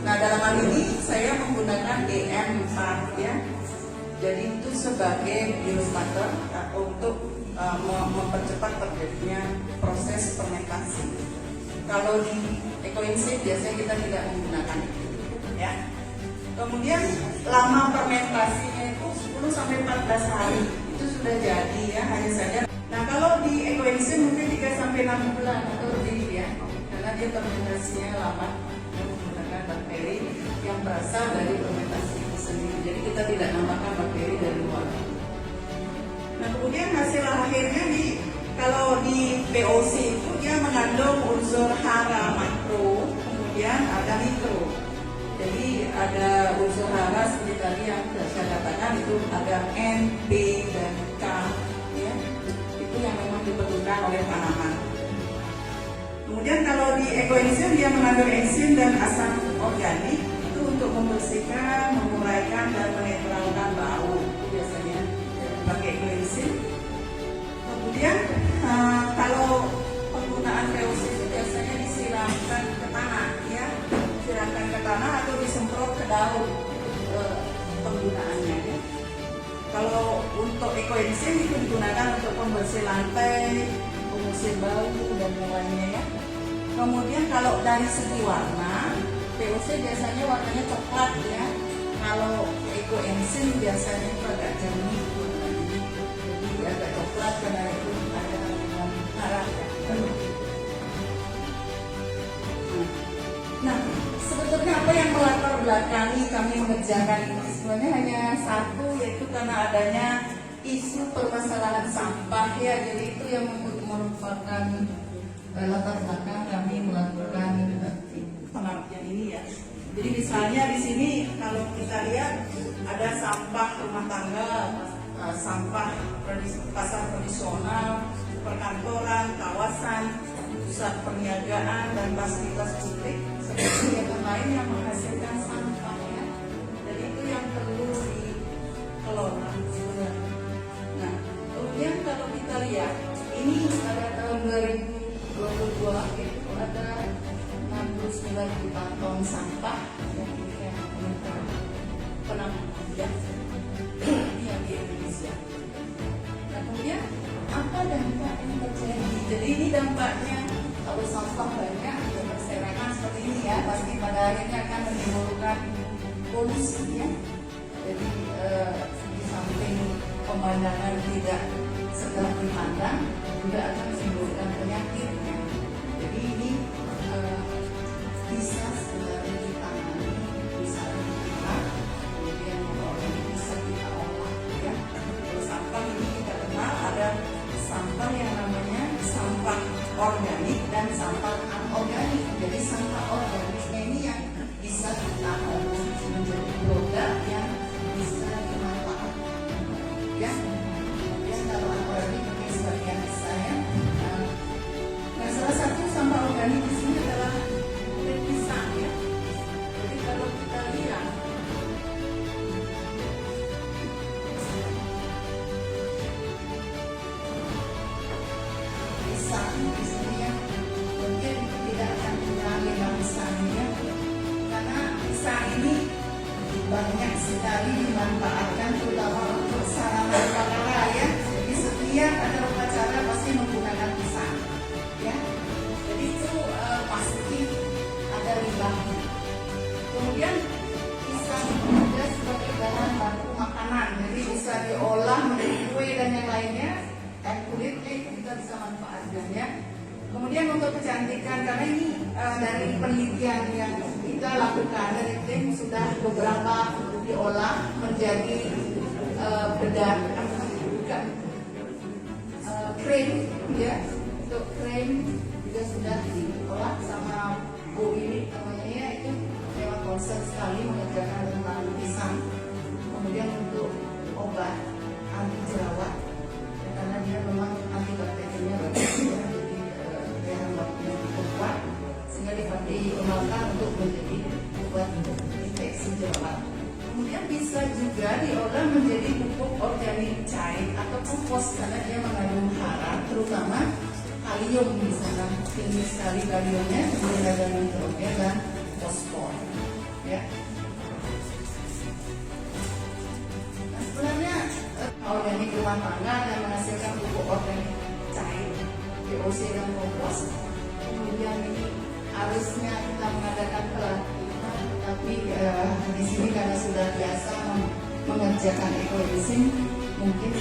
Nah, dalam hal ini saya menggunakan EM4 ya. Jadi itu sebagai biostarter atau untuk mempercepat terjadinya proses fermentasi. Kalau di ekoenzim biasanya kita tidak menggunakan itu, ya. Kemudian lama fermentasinya itu 10 sampai 14 hari itu sudah jadi ya, hanya saja. Nah, kalau di ekoenzim mungkin 3 sampai 6 bulan atau lebih ya, karena dia fermentasinya lama menggunakan bakteri yang berasal dari fermentasi itu sendiri. Jadi kita tidak nambahkan bakteri dari luar. Nah, kemudian hasil akhirnya kalau di POC itu dia mengandung unsur hara makro, kemudian ada mikro. Jadi ada unsur hara seperti tadi yang sudah saya katakan itu ada N, P, dan K, ya. Itu yang memang diperlukan oleh tanaman. Kemudian kalau di ekoenzim dia mengandung enzim dan asam organik itu untuk membersihkan, menguraikan dan menetralkan bau. Itu biasanya pakai ekoenzim. Kemudian kalau penggunaan POC itu biasanya disiramkan ke tanah, ya, disiramkan ke tanah atau disemprot ke daun penggunaannya. Ya. Kalau untuk ekoenzim itu digunakan untuk pembersih lantai, pengusir bau dan lainnya ya. Kemudian kalau dari segi warna, POC biasanya warnanya coklat ya. Kalau ekoenzim biasanya itu agak jernih. Jadi agak coklat karena itu ada kandungan hara ya. Nah, sebetulnya apa yang melatar belakangi kami mengerjakan ini sebenarnya hanya satu, yaitu karena adanya isu permasalahan sampah ya. Jadi itu yang merupakan latar belakang kami melakukan penelitian ini ya. Jadi misalnya di sini kalau kita lihat ada sampah rumah tangga, sampah pasar tradisional, perkantoran, kawasan, pusat perniagaan dan fasilitas publik seperti kegiatan lain yang menghasilkan sampah ya. Dan itu yang perlu dikelola sebenarnya. Nah, kemudian kalau kita lihat ini pada tahun 2022 itu ada 69 juta ton sampah yang penampungan yang di Indonesia. Nah, kemudian apa dampak yang terjadi? Jadi ini dampaknya kalau sampah banyak, ya berserakan seperti ini ya, pasti pada akhirnya akan menimbulkan polusi ya. Jadi di samping pemandangan tidak sedap dipandang, juga akan menimbulkan penyakit ya. Jadi ini bisa sebenarnya kita ya. Kemudian kalau organik mungkin sebagian saya. Nah, salah satu sampah organik di sini adalah kulit pisang ya. Jadi kalau kita lihat pisang di sini ya, mungkin tidak akan mengurangi pisangnya, karena pisang ini banyak sekali dimanfaatkan terutama untuk sarana upacara ya. Jadi setiap ada upacara pasti menggunakan pisang ya. Jadi itu pasti ada limbahnya. Kemudian pisang juga sebagai bahan baku makanan, jadi bisa diolah menjadi kue dan yang lainnya, dan kulitnya itu kita bisa manfaatkan ya. Kemudian untuk kecantikan, karena ini dari penelitian yang kita lakukan dari tim sudah beberapa diolah menjadi bedak, bukan krim ya. Untuk krim juga sudah diolah sama Bu ini namanya ya, itu memang konsen sekali mengerjakan tentang pisang. Kemudian untuk obat anti jerawat ya, karena dia memang antibakterinya bagus ya. Yang cukup kuat sehingga dikembangkan untuk menjadi obat infeksi jerawat. Kemudian bisa juga diolah menjadi pupuk organik cair atau kompos karena dia mengandung hara, terutama kalium di sana, tinggi sekali kaliumnya, kemudian ada nitrogen dan fosfor. Ya. Nah, sebenarnya organik rumah tangga yang menghasilkan pupuk organik cair, VOC dan kompos. Kemudian ini harusnya kita mengadakan pelatihan, tapi di sini karena sudah biasa mengerjakan eco-living, mungkin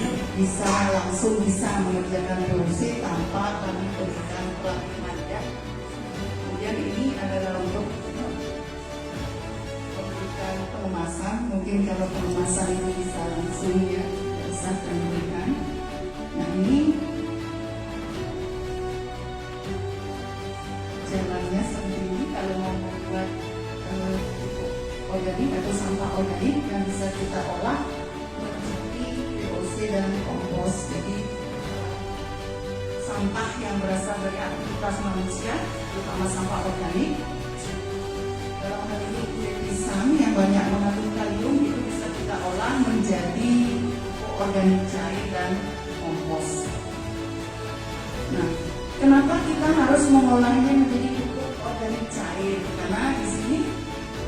langsung bisa mengerjakan VOC tanpa kami berikan pelatihan ya. Kemudian ini adalah untuk memberikan pengemasan, mungkin kalau pengemasan itu bisa langsung ya, bisa diberikan. Nah ini jalannya seperti ini. Kalau mau membuat organik atau sampah organik yang bisa kita olah menjadi VOC dan kompos. Jadi sampah yang berasal dari aktivitas manusia, terutama sampah organik, dalam hal ini kulit pisang yang banyak mengandung kalium, itu bisa kita olah menjadi organik cair dan kompos. Nah, kenapa kita harus mengolahnya menjadi pupuk organik cair? Karena di sini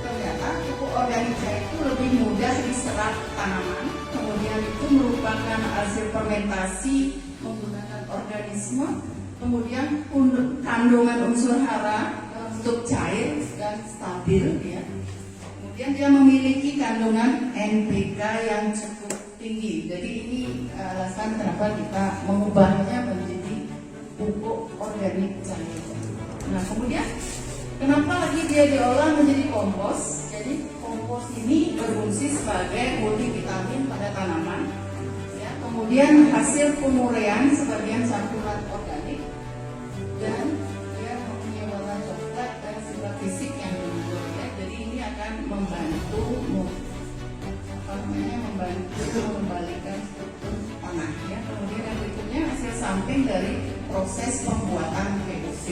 ternyata pupuk organik cair itu lebih mudah diserap tanaman. Kemudian itu merupakan hasil fermentasi menggunakan organisme. Kemudian kandungan unsur hara untuk cair dan stabil ya. Kemudian dia memiliki kandungan NPK yang cukup tinggi. Jadi ini alasan kenapa kita mengubahnya menjadi pupuk organik cair. Nah kemudian kenapa lagi dia diolah menjadi kompos? Jadi kompos ini berfungsi sebagai multivitamin pada tanaman. Ya, kemudian hasil pemuraian sebagian campuran organik dan dia mempunyai warna coklat dan sifat fisik yang menonjol ya. Jadi ini akan membantu mengembalikan struktur tanah ya. Kemudian yang berikutnya hasil samping dari proses pembuatan VOC.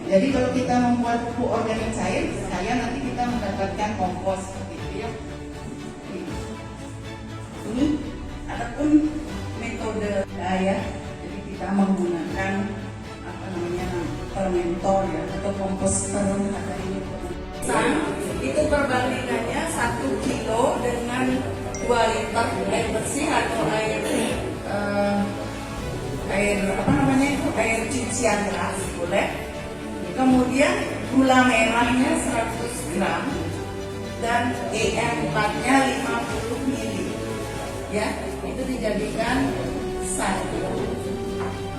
Jadi kalau kita membuat pupuk organik cair, nanti kita mendapatkan kompos seperti itu ya. Ini adapun metode ya. Jadi kita menggunakan fermentor ya atau komposter ada ini. Itu perbandingannya 1 kilo dengan 2 liter air bersih atau air cucian keras boleh. Kemudian gula merahnya 100 gram dan EM4-nya 50 ml. Ya, itu dijadikan satu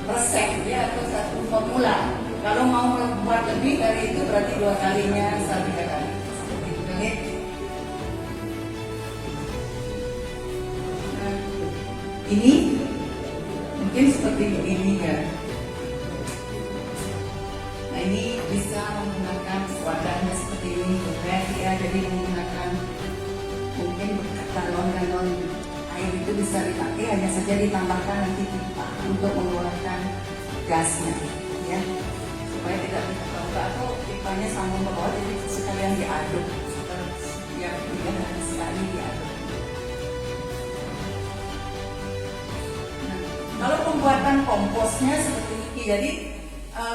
resep ya atau satu formula. Kalau mau buat lebih dari itu berarti 2 kalinya 3 kali. Seperti itu kan ya. Nah, ini mungkin seperti ini ya. Nah ini bisa menggunakan wadahnya seperti ini ya, jadi menggunakan mungkin galon-galon air itu bisa dipakai, hanya saja ditambahkan nanti pipa untuk mengeluarkan gasnya, ya, supaya tidak terbuka atau pipanya sambung ke bawah, jadi sekalian diaduk, biar tidak harus sekali diaduk. Nah, kalau pembuatan komposnya seperti ini, jadi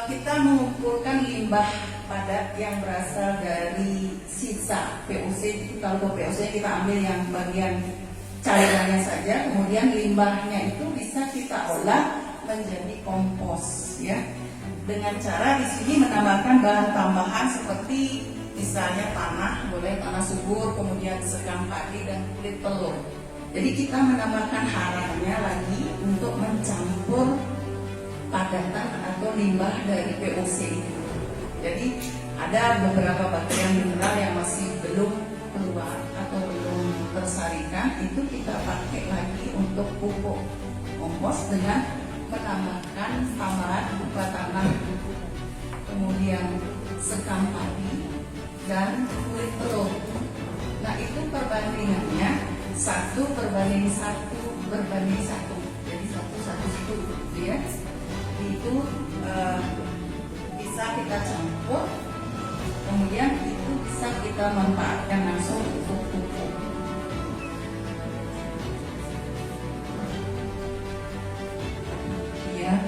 kita mengumpulkan limbah padat yang berasal dari sisa POC. Kalau POC kita ambil yang bagian cairannya saja, kemudian limbahnya itu bisa kita olah menjadi kompos, ya. Dengan cara di sini menambahkan bahan tambahan seperti misalnya tanah, boleh tanah subur, kemudian sekam padi dan kulit telur. Jadi kita menambahkan haranya lagi untuk mencampur padatan atau limbah dari POC itu. Jadi ada beberapa bagian mineral yang masih belum keluar atau belum tersarikan, itu kita pakai lagi untuk pupuk kompos dengan menambahkan tambahan berupa tanah, kemudian sekam padi dan kulit telur. Nah, itu perbandingannya 1:1:1, jadi 1:1, ya. Itu bisa kita campur, kemudian itu bisa kita manfaatkan langsung untuk pupuk. Ya,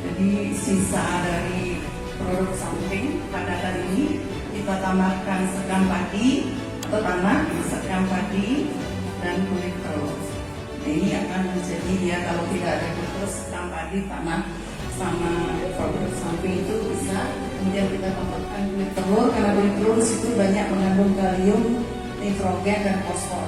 jadi sisa dari produk samping padatan ini kita tambahkan sekam padi atau tanah, sekam padi dan kulit telur. Ini akan menjadi dia, kalau tidak ada kulit sekam padi, tanah sama produk samping itu bisa. Kemudian kita tambahkan kulit telur, karena kulit telur di situ banyak mengandung kalium, nitrogen dan fosfor.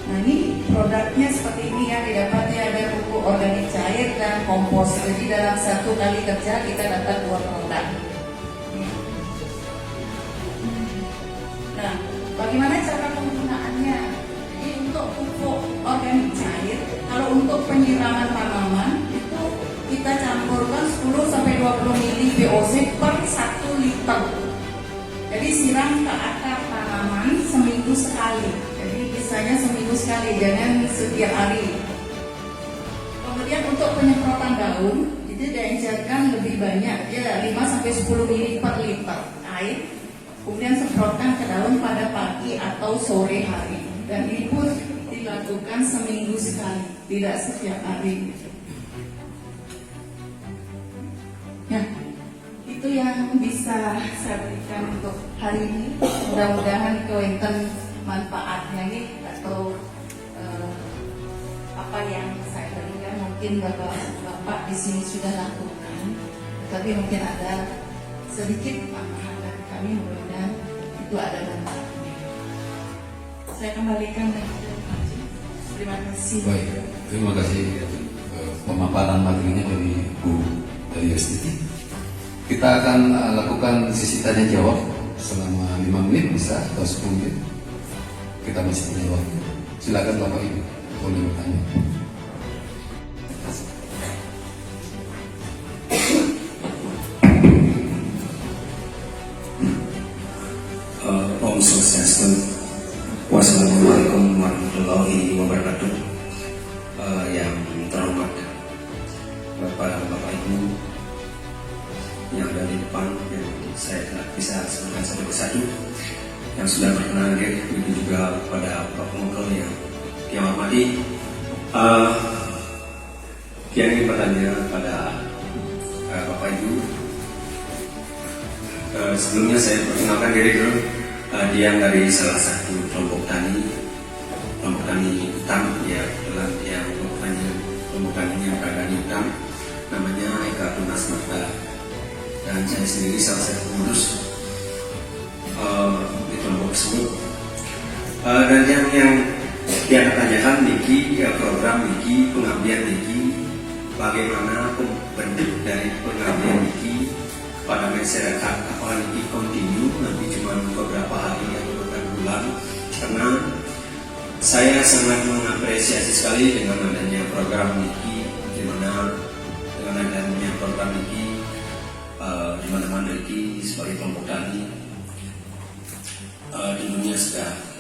Nah, ini produknya seperti ini ya, didapatnya ada pupuk organik cair dan kompos. Jadi dalam satu kali kerja kita dapat 2 produk. Nah, bagaimana cara penggunaannya? Jadi untuk pupuk organik cair, kalau untuk penyiraman tanaman itu kita campurkan 10-20 ml VOC per 1 liter. Jadi siram ke akar tanaman seminggu sekali. Jadi biasanya seminggu sekali, jangan setiap hari. Kemudian untuk penyemprotan daun, itu dianjurkan lebih banyak, ya 5-10 ml per liter air. Kemudian semprotkan ke daun pada pagi atau sore hari. Dan ini pun dilakukan seminggu sekali, tidak setiap hari. Nah, itu yang bisa saya berikan untuk hari ini. Mudah-mudahan kelihatan manfaatnya nih, atau apa yang saya berikan mungkin bapak di sini sudah lakukan, tapi mungkin ada sedikit tambahan dari kami, mudah-mudahan itu ada manfaatnya. Saya kembalikan lagi. Terima kasih. Baik, terima kasih pemaparan materinya dari Bu Dayastiti. Kita akan lakukan sesi tanya jawab selama 5 menit bisa atau 10 menit. Kita masih punya waktu. Silakan Bapak Ibu, boleh bertanya. Om Swastiastu. Wassalamualaikum warahmatullahi wabarakatuh. Yang terhormat Bapak Ibu yang ada di depan, yang saya tidak bisa sebutkan satu persatu, yang sudah berkenan hadir, begitu juga pada Bapak Pemukul yang hormati. Yang ingin bertanya pada Bapak Ibu, sebelumnya saya perkenalkan diri dulu. Dia dari salah satu kelompok tani hutan, ya, yang kelompok tani yang berada di hutan, namanya Eka Tunas Marta. Dan saya sendiri salah satu pengurus di kelompok tersebut. Dan yang dia tanyakan Niki, program Niki, pengabdian Niki, bagaimana bentuk dari pengabdian Niki pada masyarakat, apakah Niki continue nanti cuma beberapa hari atau beberapa bulan, karena saya sangat mengapresiasi sekali dengan adanya program Niki, di mana dengan adanya program Niki di mana-mana Niki sebagai kelompok tani di dunia sudah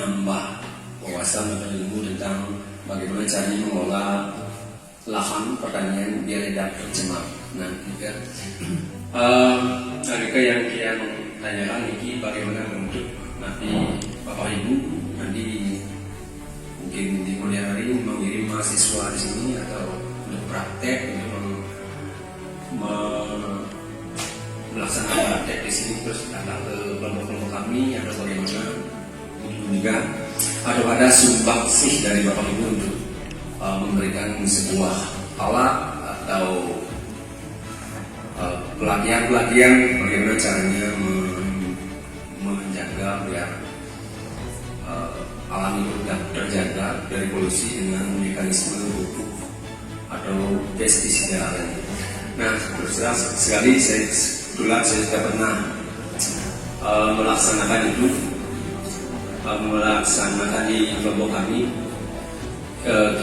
menambah wawasan atau ilmu tentang bagaimana caranya mengelola lahan pertanian biar tidak tercemar. Nah, juga adakah yang kian tanyakan ini bagaimana bentuk nanti Bapak Ibu nanti mungkin di kemudian hari mengirim mahasiswa di sini atau untuk praktek untuk melaksanakan praktek di sini terus datang ke kelompok-kelompok kami atau bagaimana juga ada sumbangsih dari Bapak Ibu untuk memberikan sebuah alat atau pelatihan bagaimana caranya menjaga biar alam itu tidak terjaga dari polusi dengan mekanisme pupuk atau pestisida lainnya. Nah, terus sekali saya sudah pernah melaksanakan itu, melaksanakan di kelompok kami.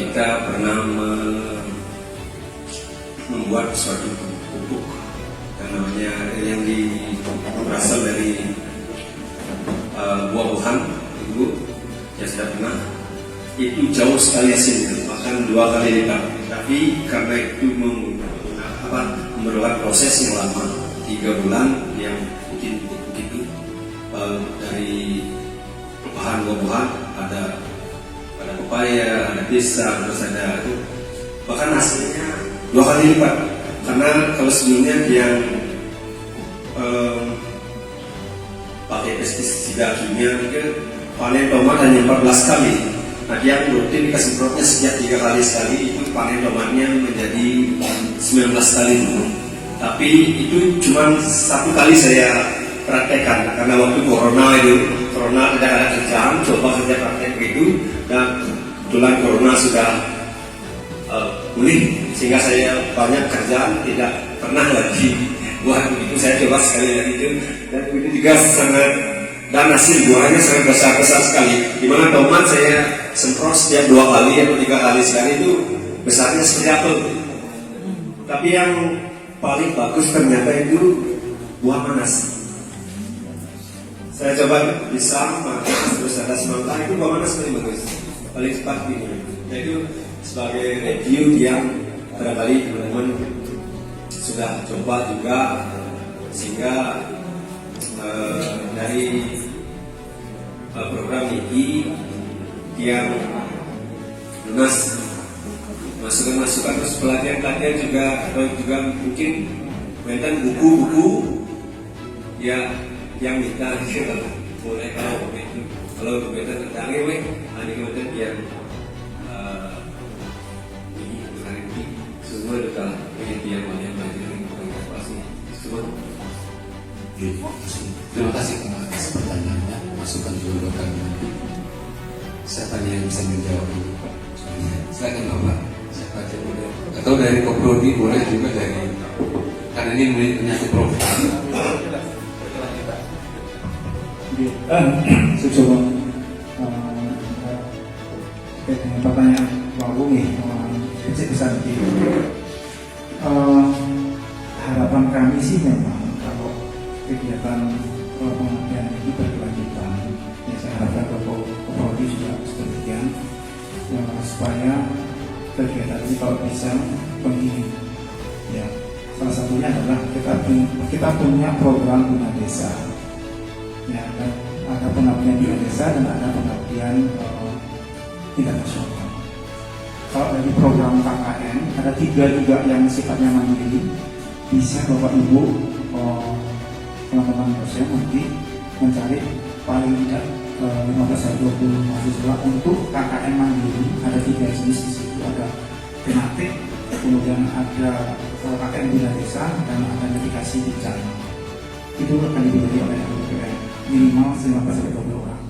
Kita pernah membuat suatu pupuk namanya yang berasal dari buah-buahan itu yang sudah pernah itu jauh sekali hasilnya, bahkan 2 kali lipat. Tapi karena itu memerlukan proses yang lama 3 bulan yang bikin pupuk itu dari bahan buah-buahan ada pepaya, ada pisang, terus ada itu bahkan hasilnya 2 kali lipat. Karena kalau sebelumnya yang pakai pestisida kimia itu panen tomat hanya 14 kali. Nah, dia rutin disemprotnya setiap 3 kali sekali, itu panen tomatnya menjadi 19 kali. Tapi itu cuma 1 kali saya praktekkan karena waktu corona tidak ada kerjaan, coba kerja praktek begitu dan kebetulan corona sudah pulih sehingga saya banyak kerjaan, tidak pernah lagi buat begitu. Saya coba sekali lagi itu dan itu juga sangat, dan hasil buahnya sangat besar sekali. Dimana tomat saya semprot setiap 2 kali atau 3 kali sekali itu besarnya seperti apel. Tapi yang paling bagus ternyata itu buah nanas. Saya coba pisang, terus ada semangka, itu buah nanas paling bagus, paling cepat gitu. Nah, itu sebagai review yang barangkali teman-teman sudah coba juga, sehingga dari program ini yang lunas masukan terus pelatihan juga, atau juga mungkin mainkan buku-buku ya yang minta mulai kalau kita tertarik ada kemudian yang ini semua sudah penelitian yang belajar pasti semua. Terima kasih atas pertanyaannya, masukan juga buat kami nanti. Siapa yang bisa menjawab ini? Silakan Bapak. Siapa aja boleh. Atau dari Koprodi boleh juga dari, karena ini menyangkut program. Coba pertanyaan Bang Bumi besar harapan kami sih memang kalau kegiatan pengabdian ini berkelanjutan, ya saya harapkan Koprodi juga sepertinya supaya kegiatan ini kalau bisa begini, ya salah satunya adalah kita punya program Bina Desa. Ya, ada pengabdian di desa dan ada pengabdian tingkat nasional. Kalau dari program KKN ada 3 juga yang sifatnya mandiri. Bisa Bapak Ibu teman-teman dosen nanti mencari paling tidak 15-20 mahasiswa untuk KKN mandiri. Ada 3 jenis di situ, ada tematik, kemudian ada KKN Bina Desa dan ada navigasi bencana. Itu akan diberi oleh KPPN minimal 15-20 orang.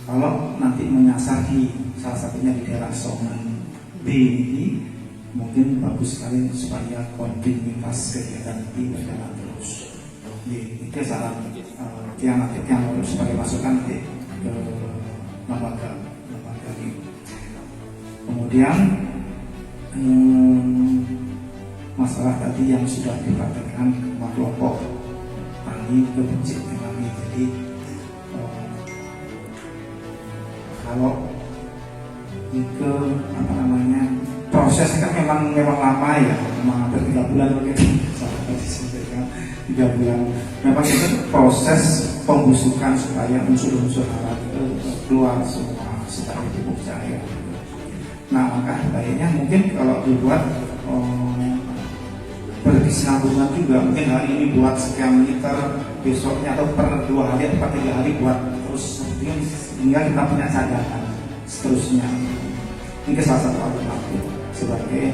Kalau nanti menyasar di salah satunya di daerah Songan B ini, mungkin bagus sekali supaya kontinuitas kegiatan ini berjalan terus. Itu saran yang sebagai masukan ke lembaga ini. Kemudian masalah tadi yang sudah dipraktekkan kelompok tani ke kami, jadi kalau ke apa namanya prosesnya kan memang lama ya, memang hampir 3 bulan begitu. Sampai disampaikan 3 bulan. Memang itu proses pembusukan supaya unsur-unsur hara itu keluar semua secara pupuk cair. Nah, maka baiknya mungkin kalau dibuat berkesinambungan juga, mungkin hari ini buat sekian liter, besoknya atau per 2 hari atau per 3 hari buat terus, sehingga kita punya cadangan seterusnya. Ini salah satu alternatif sebagai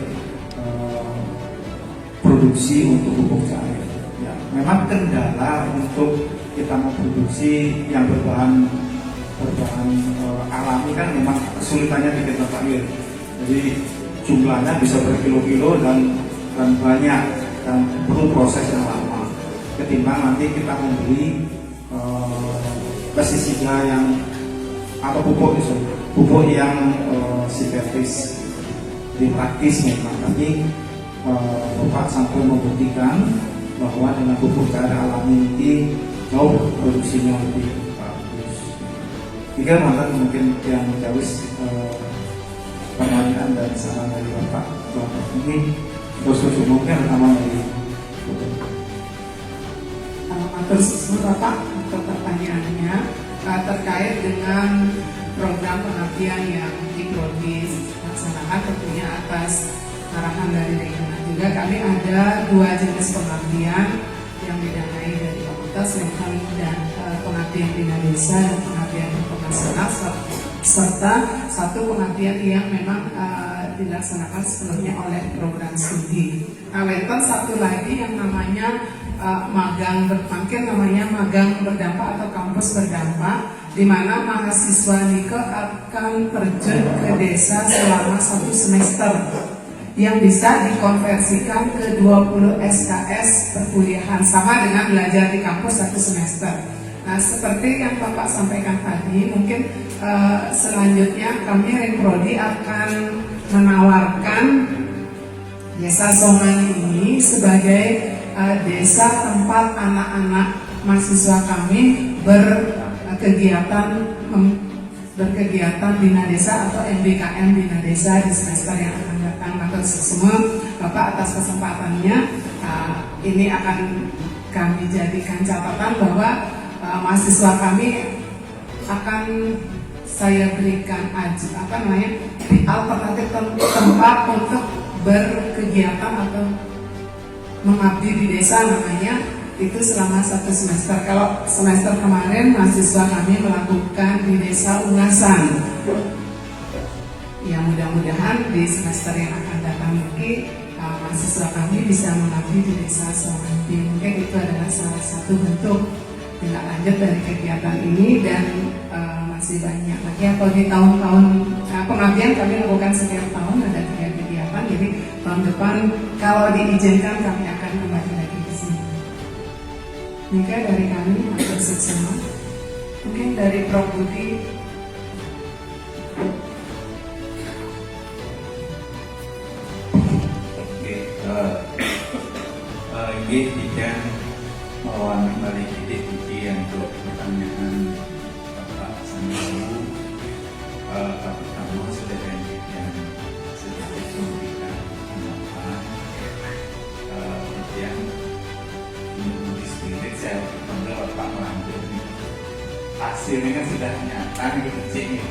produksi untuk pupuk cair. Ya, memang kendala untuk kita memproduksi yang berbahan alami kan memang kesulitannya di tempat air. Jadi jumlahnya bisa berkilo-kilo dan banyak dan perlu proses yang lama. Ketimbang nanti kita membeli pestisida yang atau pupuk yang sintetis di praktis memang, tapi Bapak sampai membuktikan bahwa dengan pupuk cair alami ini jauh produksinya lebih bagus. Jika mungkin yang jawis pertanyaan dan saran dari Bapak ini terus mungkin pertama dari Terus Bapak untuk pertanyaannya terkait dengan program pengabdian yang dilaksanakan tentunya atas arahan dari Regional juga, kami ada 2 jenis pengabdian yang didanai dari komunitas, dan pengabdian bina desa dan pengabdian internasional, serta satu pengabdian yang memang dilaksanakan sepenuhnya oleh program studi. Wonten satu lagi yang namanya magang magang berdampak atau kampus berdampak, di mana mahasiswa Nike akan terjun ke desa selama 1 semester yang bisa dikonversikan ke 20 SKS perkuliahan, sama dengan belajar di kampus 1 semester. Nah, seperti yang Bapak sampaikan tadi, mungkin selanjutnya kami Renprodi akan menawarkan Desa Songan ini sebagai desa tempat anak-anak mahasiswa kami berkegiatan bina desa atau MBKM bina desa di semester yang akan datang. Maka semua Bapak atas kesempatannya, ini akan kami jadikan catatan bahwa mahasiswa kami akan saya berikan alternatif tempat untuk berkegiatan atau mengabdi di desa namanya, itu selama 1 semester. Kalau semester kemarin mahasiswa kami melakukan di desa Ungasan. Ya, mudah-mudahan di semester yang akan datang lagi mahasiswa kami bisa mengabdi di desa Songanti. Mungkin itu adalah salah satu bentuk tindak lanjut dari kegiatan ini, dan masih banyak lagi. Atau di tahun-tahun pengabdian kami lakukan setiap tahun ada 3 kegiatan. Jadi tahun depan kalau diizinkan kami akan kembali lagi ke sini. Mungkin dari kami hampir semua. Mungkin dari Prof Budi. Ini tidak mohon kembali kita untuk pertanyaan Bapak Sandiaga. Pertama sudah yang sudah diberikan tanggapan yang menurut spirit saya bangga Bapak melanjut. Hasilnya kan sudah nyata nih kecil nih.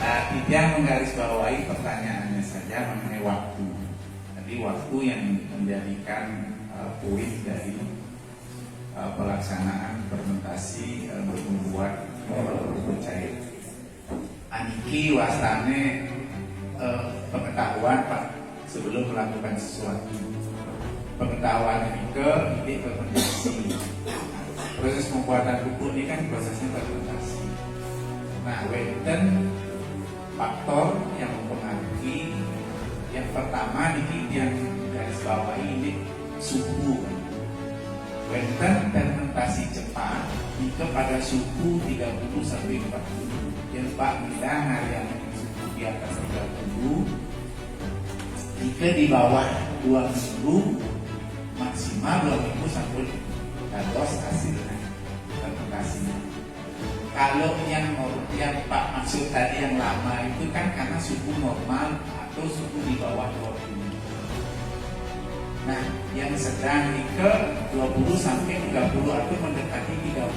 Tidak menggarisbawahi pertanyaannya saja mengenai waktu. Jadi waktu yang menjadikan poin dari pelaksanaan fermentasi untuk membuat pupuk cair. Aniki wastane pengetahuan Pak sebelum melakukan sesuatu. Pengetahuan ini fermentasi. Proses pembuatan pupuk ini kan prosesnya fermentasi. Nah, wonten faktor yang mempengaruhi. Yang pertama yang garis bawah ini suhu. Wonten fermentasi cepat itu pada suhu 30 sampai 40. Yang Pak bilang harian suhu di atas 30. Jika di bawah 2 minggu maksimal 2 minggu sampai dados hasilnya fermentasinya. kalau yang Pak maksud tadi yang lama itu kan karena suhu normal atau suhu di bawah 20. Nah, yang sedang ke 20 sampai 30 atau mendekati 30.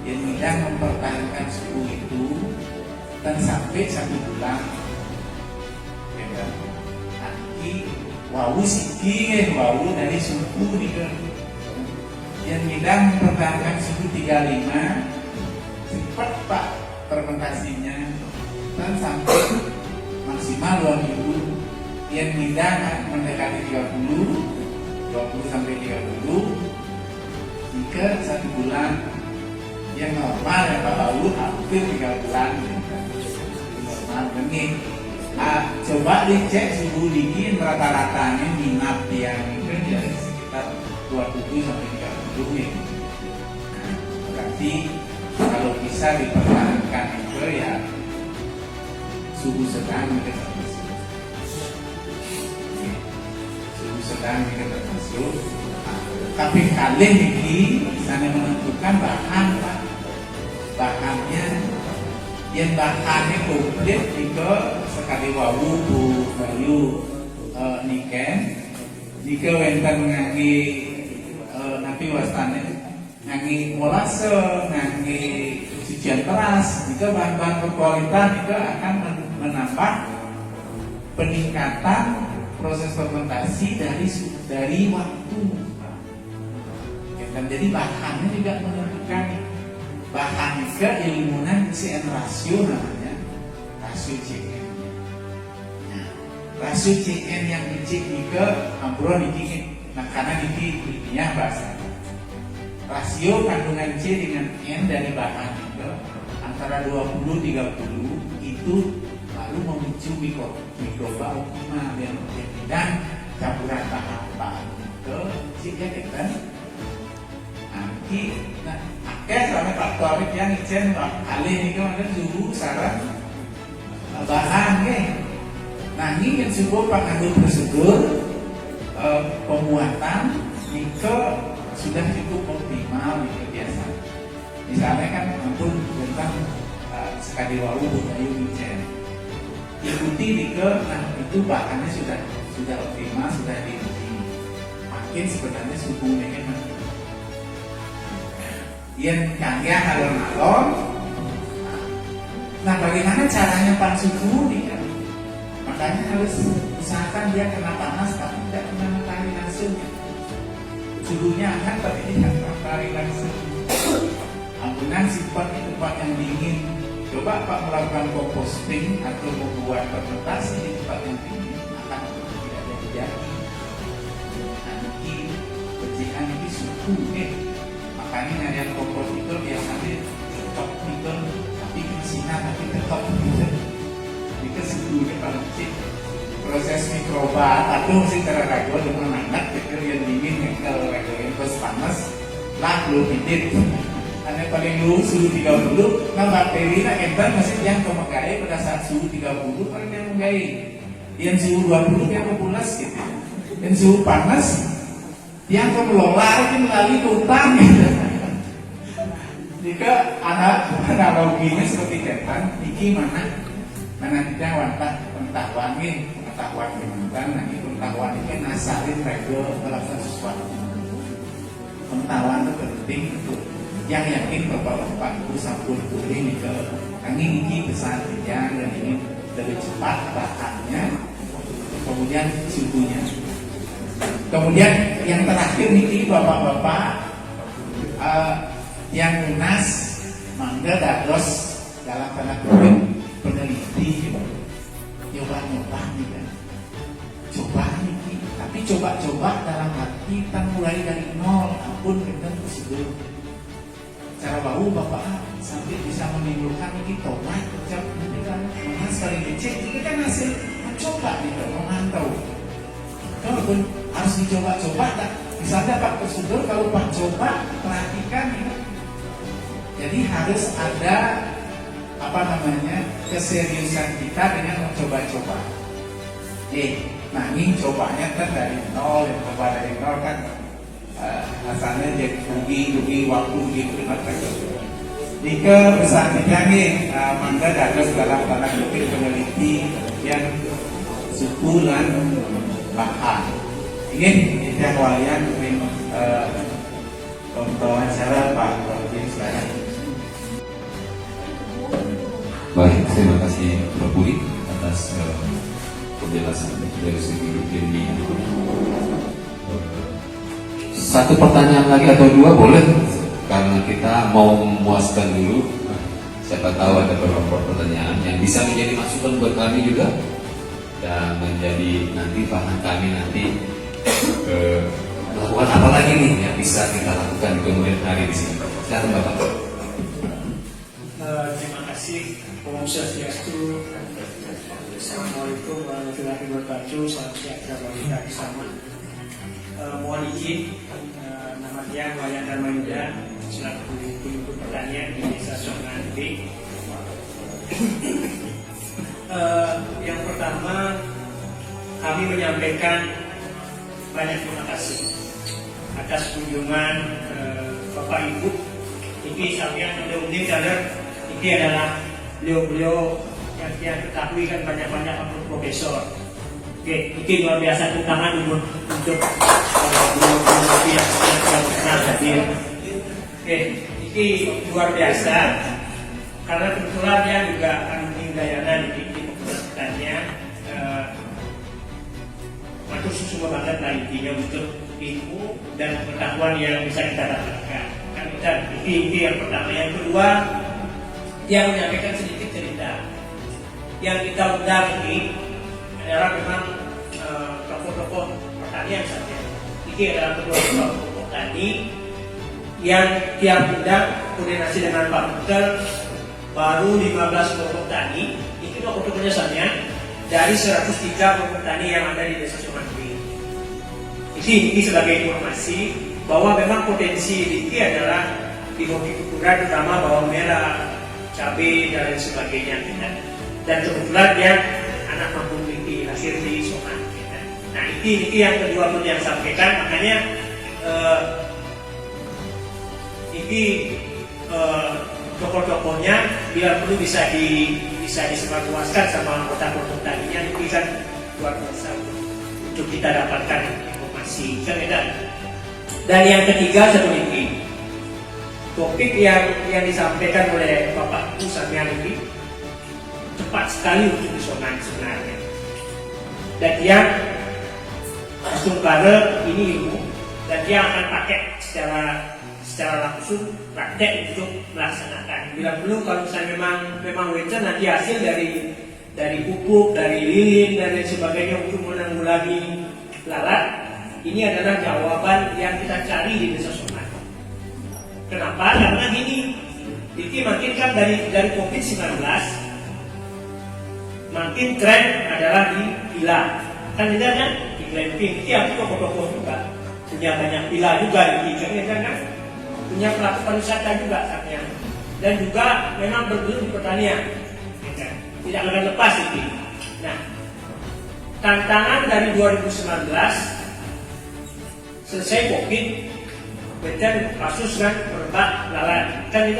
Yang tidak mempertahankan suhu itu dan sampai 1 bulan. Ya kan? Nanti wau siki wau dari suhu nih ke yang tidak mempertahankan suhu 35 cepat Pak fermentasinya dan sampai maksimal 2 minggu. Yang tidak mendekati 20 sampai 30 jika 1 bulan. Yang normal yang Pak Bau hampir 3 bulan normal benih. Coba dicek suhu dingin rata-ratanya minap yang itu dari sekitar 27 sampai 30 nih. Nah, berarti kalau bisa dipertahankan itu ya suhu sedang kita sedang termasuk, tapi kalian ini sana menentukan bahan Pak, bahannya, yang bahannya komplit jika sekali wawu bu bayu niken wenten nganggi napi wastane nganggi molase nganggi cucian keras, jika bahan-bahan berkualitas jika akan menambah peningkatan proses fermentasi dari waktu. Dan jadi bahannya juga menentukan bahan ke ilmunan CN rasio namanya rasio CN. Nah, rasio CN yang dicek juga ambron ini, nah karena ini bahasa rasio kandungan C dengan N dari bahan itu antara 20-30 itu lalu memicu mikroba optimal yang dan campuran bahan ke jika kita nanti selama faktorik yang icen kali ini kan suhu saran bahan nah ini yang suhu pengandung prosedur pemuatan itu sudah cukup optimal biasa. Misalnya kan ampun tentang sekali wawu bukayu icen ikuti nah itu bahannya sudah optimal, sudah diuji. Makin sebenarnya suhunya kan yang kaya alon-alon. Nah bagaimana caranya Pak suhu nih kan? Makanya harus usahakan dia kena panas tapi tidak kena matahari langsung. Suhunya akan tapi tidak kena matahari langsung. Ampunan simpan di tempat yang dingin. Coba Pak melakukan composting atau membuat fermentasi di tempat yang dingin akan tidak terjadi. Nanti percikan ini suhu makanya yang kompos itu biasanya tetap itu tapi sinar tapi tetap gitu. Jika suhunya paling kecil proses mikroba atau secara ragu dengan anak kecil yang dingin kalau ragu yang panas lah belum hidup. Karena paling dulu suhu 30, nah bakteri nak enter masih yang pemakai pada saat suhu 30 paling yang menggai. Yang suhu 20 yang populas gitu. Dan suhu panas yang kemelola itu melalui hutan gitu. Jika anak analoginya seperti ketan, iki mana kita wantah pengetahuan mantan, nanti pengetahuan itu nasarin rego melakukan sesuatu. Pengetahuan itu penting untuk yang yakin bapak-bapak itu sampun kuring ke angin ini besar dan ini lebih cepat bahannya, kemudian suhunya. Kemudian yang terakhir nih bapak-bapak yang lunas mangga dados dalam tanda kutip peneliti nyoba nih kan, coba nih, tapi coba dalam arti kita mulai dari nol, ampun kita prosedur. Cara bau bapak sampai bisa menimbulkan ini tomat, kecap, ini kan mana sekali dicek, itu kan hasil mencoba gitu, memantau. Walaupun harus dicoba-coba, tak bisa dapat prosedur kalau Pak coba perhatikan ya. Jadi harus ada keseriusan kita dengan mencoba-coba. Nah ini cobanya kan dari nol, yang coba dari nol kan asalnya jadi rugi waktu gitu. Nike besar nih, mangga dados dalam tanda kutip peneliti yang suku lan bahan. Ini yang walian wawancara Pak Rodin sekarang. Baik, terima kasih Prof. Budi atas penjelasan dari segi ilmiah. Satu pertanyaan lagi atau dua boleh, karena kita mau memuaskan dulu. Siapa tahu ada beberapa pertanyaan yang bisa menjadi masukan buat kami juga dan menjadi nanti bahan kami nanti melakukan apa lagi nih yang bisa kita lakukan di kemudian hari di sini. Silakan Bapak. Terima kasih. Om Swastiastu. Assalamualaikum warahmatullahi wabarakatuh. Salam sejahtera bagi kita bersama. Mohon izin, nama dia Wayan Dharmayuda, selaku penyuluh pertanian di Desa Songan B. Yang pertama, kami menyampaikan banyak terima kasih atas kunjungan Bapak Ibu. Ini sampai unik karena ini adalah beliau-beliau yang ketahui kan banyak-banyak profesor. Oke, ini luar biasa tantangan untuk beliau-beliau yang pernah hadir. Oke, ini luar biasa karena kebetulan dia juga alumni Udayana di universitasnya. Matur susu banget lah intinya untuk ilmu dan pengetahuan yang bisa kita dapatkan. Kan kita ini yang pertama, yang kedua dia menyampaikan sedikit cerita. Yang kita undang ini adalah memang tokoh-tokoh pertanian saja. Ini adalah kedua tokoh petani yang tiap undang koordinasi dengan Pak Puter baru 15 kelompok tani. Itu tokoh-tokohnya saja dari 103 kelompok tani yang ada di Desa Sumatera. Ini sebagai informasi bahwa memang potensi Diki adalah di hortikultura, terutama bawang merah, cabai dan lain sebagainya. Dan kebetulan dia anak kampung Diki, hasil di Songan. Nah ini yang kedua pun yang sampaikan, makanya ini tokoh-tokohnya bila perlu bisa disebarluaskan sama anggota kelompok taninya, ini kan luar biasa untuk kita dapatkan informasi. Dan yang ketiga satu lagi, topik yang disampaikan oleh Bapak Pusatnya ini tepat sekali untuk disongan sebenarnya. Dan dia langsung pada ini ilmu dan dia akan pakai secara langsung praktek untuk melaksanakan. Bila perlu kalau misalnya memang wajar nanti hasil dari pupuk, dari lilin dan lain sebagainya untuk menanggulangi lalat, ini adalah jawaban yang kita cari di Desa Songan. Kenapa? Karena gini, ini makin kan dari COVID-19 makin tren adalah di villa. Kan tidak kan? Di glamping. Ini aku tokoh-tokoh juga punya banyak villa juga di kan? Punya pelaku pariwisata juga katanya. Dan juga memang bergelut di pertanian. Tidak akan lepas ini. Nah, tantangan dari 2019 selesai COVID, dan kasus kan merebak lalat. Kan ini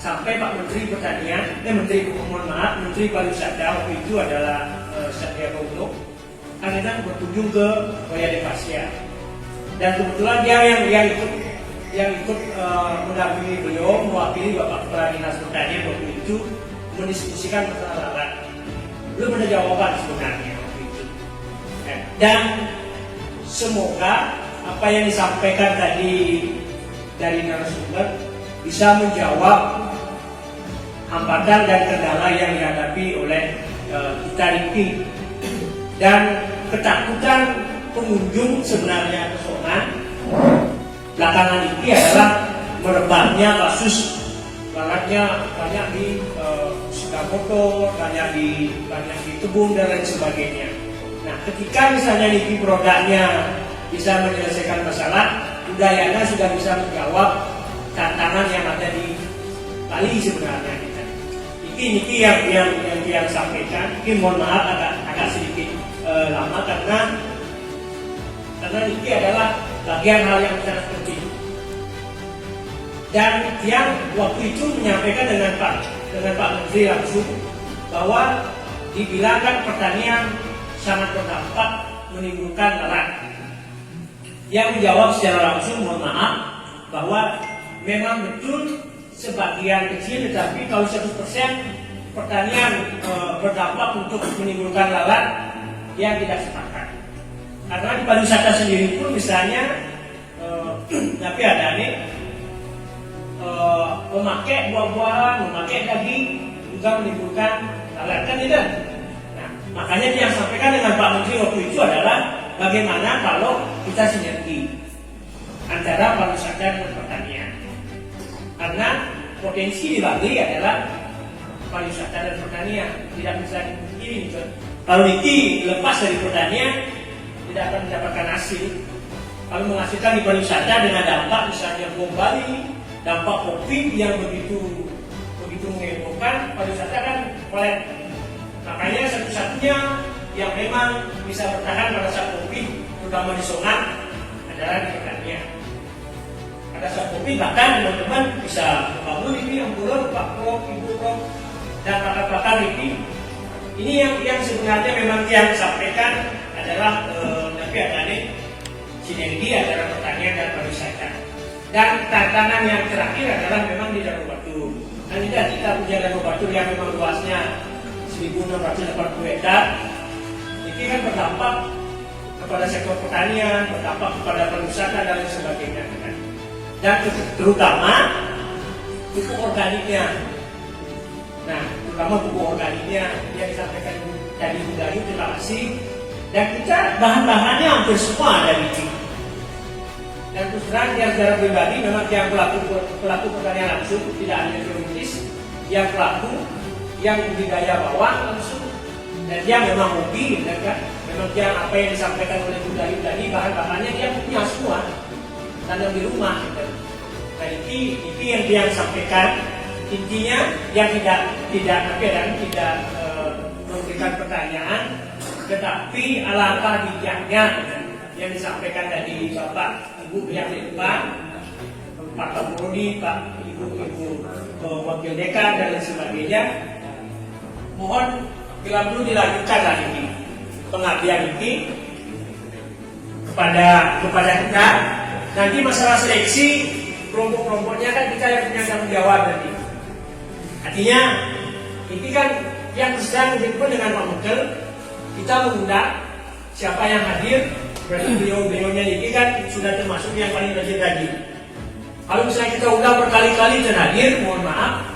sampai Pak Menteri Pertanian, Menteri Pariwisata waktu itu adalah Sandiaga Uno, kan berkunjung ke Buaya Devasya. Dan kebetulan dia yang ikut mendampingi beliau, mewakili Bapak Kepala Dinas Pertanian waktu itu mendiskusikan masalah lalat. Belum ada jawaban sebenarnya waktu itu. Dan semoga apa yang disampaikan tadi dari narasumber bisa menjawab hambatan dan kendala yang dihadapi oleh kita ini. Dan ketakutan pengunjung sebenarnya ke Songan belakangan ini adalah merebaknya kasus lalatnya banyak di sepeda motor, banyak di kebun dan lain sebagainya. Nah, ketika misalnya ini produknya bisa menyelesaikan masalah, Udayana sudah bisa menjawab tantangan yang ada di Bali sebenarnya. Ini yang sampaikan. Mungkin mohon maaf agak sedikit lama karena ini adalah bagian hal yang sangat penting. Dan yang waktu itu menyampaikan dengan Pak Menteri langsung bahwa dibilangkan pertanian sangat berdampak menimbulkan lalat. Yang menjawab secara langsung, mohon maaf, bahwa memang betul sebagian kecil, tetapi kalau 100% pertanian berdampak untuk menimbulkan lalat, yang tidak sepakat. Karena di pariwisata sendiri pun misalnya tapi ada nih memakai buah-buahan, memakai daging juga menimbulkan lalat, kan tidak? Nah, makanya yang sampaikan dengan Pak Menteri waktu itu adalah bagaimana kalau kita sinergi antara pariwisata dan pertanian. Karena potensi di Bali adalah pariwisata dan pertanian, tidak bisa dipungkiri. Kalau Niki lepas dari pertanian tidak akan mendapatkan hasil. Kalau menghasilkan di pariwisata dengan dampak misalnya bom Bali, dampak COVID yang begitu menghebohkan, pariwisata kan flat. Makanya satu-satunya yang memang bisa bertahan pada saat COVID, terutama di Songan, adalah di pertanian. Pada saat COVID bahkan teman-teman bisa bangun ini yang pulau, Pak Prof, Ibu Prof, dan pakar-pakar ini. Ini yang sebenarnya memang yang disampaikan adalah tapi ada nih sinergi antara pertanian dan pariwisata. Dan tantangan yang terakhir adalah memang di Danau Batur. Dan kita punya Danau Batur yang memang luasnya 1.680 hektar. Ini kan berdampak kepada sektor pertanian, berdampak kepada pariwisata dan lain sebagainya. Dan terutama pupuk organiknya. Nah, terutama pupuk organiknya yang disampaikan tadi Bu Dayu, terima kasih. Dan kita bahan-bahannya hampir semua ada di sini. Dan terus terang yang secara pribadi memang yang pelaku pertanian langsung, tidak hanya biologis, yang pelaku, yang budidaya bawang langsung, dan dia memang hobi, kan? Memang dia apa yang disampaikan oleh Bu Dayu tadi, bahan-bahannya dia punya semua, tanam di rumah. Gitu. Nah ini yang dia sampaikan, intinya yang tidak memberikan pertanyaan, tetapi alangkah bijaknya yang disampaikan tadi Bapak Ibu yang di depan, Pak Kapolri, Pak Ibu Wakil Dekan dan lain sebagainya. Mohon bila perlu dilanjutkan lagi ini pengabdian ini kepada kita. Nanti masalah seleksi kelompok-kelompoknya kan kita yang punya tanggung jawab nanti. Artinya ini kan yang sedang dilakukan dengan Pak Menteri, kita mengundang siapa yang hadir. Berarti beliau-beliaunya ini kan sudah termasuk yang paling rajin tadi. Kalau misalnya kita undang berkali-kali dan hadir, mohon maaf,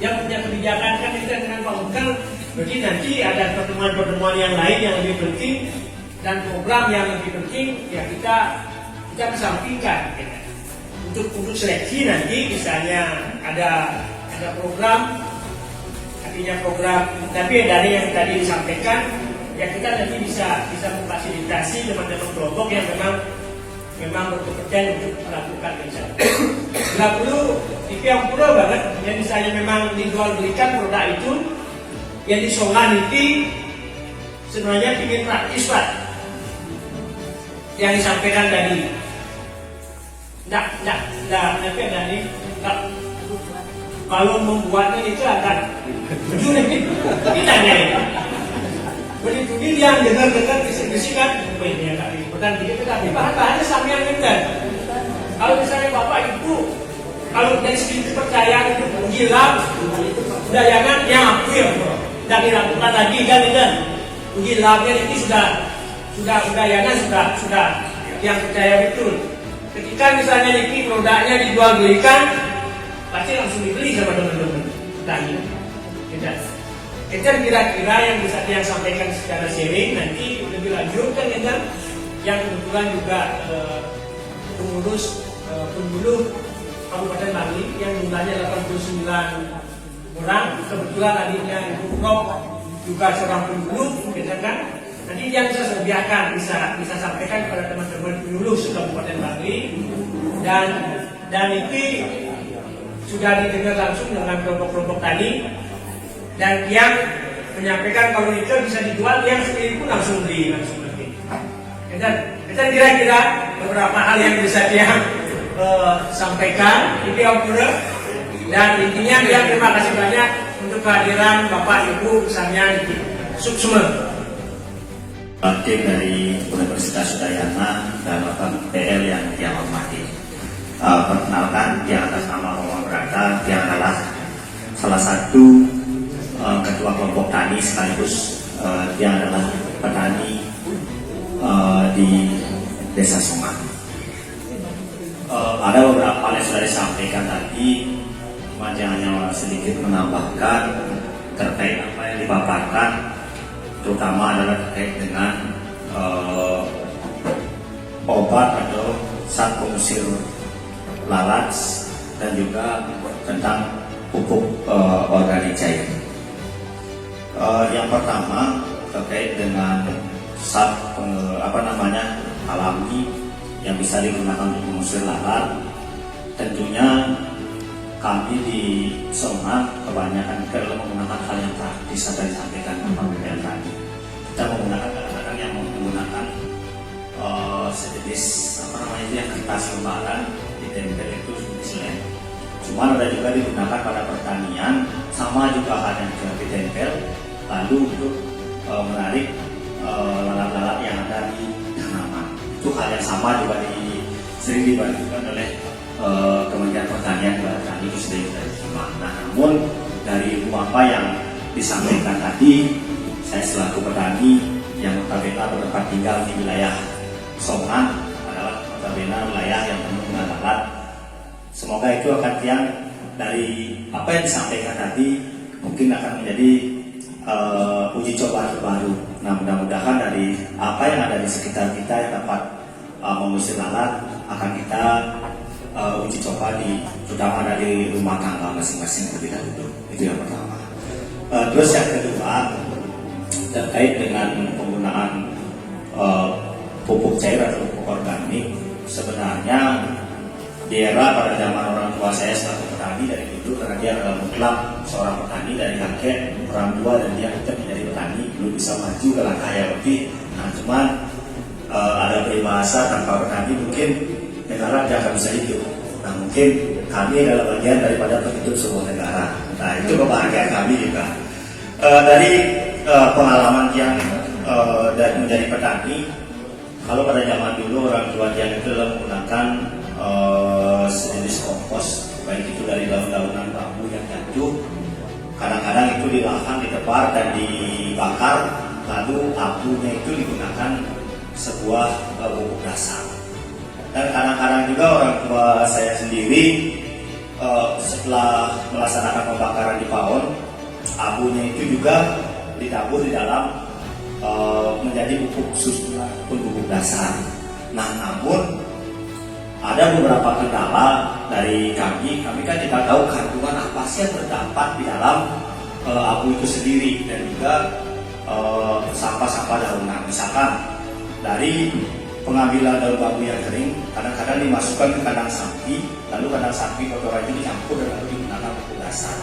yang punya kebijakan kan kita dengan Pak Menteri. Berarti nanti ada pertemuan-pertemuan yang lain yang lebih penting dan program yang lebih penting ya kita kesampingkan. Untuk seleksi nanti misalnya ada program, artinya program, tapi dari yang tadi disampaikan. Ya kita nanti bisa memfasilitasi teman-teman kelompok yang memang berkompeten untuk melakukan riset. Nggak perlu TV yang pura banget. Yang misalnya memang dijual belikan produk itu yang disongan itu sebenarnya ingin praktis Pak. Yang disampaikan tadi. Nggak, nanti ada nih. Kalau membuatnya itu akan jujur kita nih. Begitu dia yang dengar bisik-bisik kan, ini yang tadi, tapi bahan-bahannya sama yang dengar. Kalau misalnya Bapak Ibu, kalau dari segi kepercayaan itu menghilang, dayangan yang hampir tidak dilakukan lagi kan, menghilangnya ini sudah dayangan sudah yang percaya betul. Ketika misalnya ini produknya dijual belikan, pasti langsung dibeli sama teman-teman tadi. Kita kira-kira yang bisa dia sampaikan secara sharing nanti lebih lanjut kan yang kebetulan juga pengurus pemuluh Kabupaten Bali yang jumlahnya 89 orang, kebetulan adiknya Ibu Prof juga seorang pemuluh, gitu kan? Nanti yang bisa sediakan bisa sampaikan kepada teman-teman pemuluh Kabupaten Bali dan ini sudah didengar langsung dengan kelompok-kelompok tadi. Dan yang menyampaikan kalau itu bisa dijual, yang sendiri pun langsung beli. Dan kita kira-kira beberapa hal yang bisa dia sampaikan ini dan intinya dia terima kasih banyak untuk kehadiran Bapak Ibu misalnya di Suksma. Tim dari Universitas Udayana dan Bapak PL yang dia hormati. Perkenalkan, dia atas nama Muhammad Berata, dia adalah salah satu ketua kelompok tani sekaligus dia adalah petani di Desa Soman. Ada beberapa hal yang sudah disampaikan tadi, cuma hanya sedikit menambahkan terkait apa yang dipaparkan, terutama adalah terkait dengan obat atau zat pengusir lalat dan juga tentang pupuk organik cair. Yang pertama terkait dengan zat alami yang bisa digunakan untuk mengusir lalat. Tentunya kami di Soman kebanyakan kalau menggunakan hal yang praktis atau disampaikan Bapak PL tadi. Kita menggunakan kadang-kadang yang menggunakan sejenis yang kertas lembaran ditempel itu seperti Cuma ada juga digunakan pada pertanian, sama juga hal yang ditempel lalu untuk menarik lalat-lalat yang ada di tanaman. Itu hal yang sama juga sering dibantukan oleh Kementerian Pertanian kepada kami itu sudah diterima. Nah, namun dari apa yang disampaikan tadi, saya selaku petani yang notabene bertempat tinggal di wilayah Soman adalah notabene wilayah yang penuh dengan lalat. Semoga itu akan yang dari apa yang disampaikan tadi mungkin akan menjadi uji coba baru. Nah, mudah-mudahan dari apa yang ada di sekitar kita yang dapat mengusir lalat akan kita uji coba terutama dari rumah tangga masing-masing terlebih dahulu. Itu yang pertama. Terus yang kedua terkait dengan penggunaan pupuk cair atau pupuk organik. Sebenarnya di era pada zaman orang tua saya selaku petani dari dulu, karena dia adalah mutlak seorang petani dari kakek orang tua dan dia tetap menjadi petani, belum bisa maju ke langkah yang lebih. Nah, cuman ada peribahasa tanpa petani mungkin negara tidak akan bisa hidup. Nah, mungkin kami adalah bagian daripada penghidup sebuah negara. Nah, itu kebahagiaan kami juga. Dari pengalaman yang dari menjadi petani, kalau pada zaman dulu orang tua yang itu adalah menggunakan sejenis kompos, baik itu dari daun-daunan bambu yang jatuh. Kadang-kadang itu di lahan ditebar dan dibakar, lalu abunya itu digunakan sebuah pupuk dasar. Dan kadang-kadang juga orang tua saya sendiri setelah melaksanakan pembakaran di pawon, abunya itu juga ditabur di dalam menjadi pupuk khusus ataupun pupuk dasar. Nah, namun ada beberapa kendala dari kami kan tidak tahu kandungan apa sih yang terdapat di dalam abu itu sendiri, dan juga sampah-sampah daunan. Misalkan dari pengambilan daun bambu yang kering, kadang-kadang dimasukkan ke kandang sapi, lalu kandang sapi kotoran itu dicampur dan lalu digunakan pupuk dasar.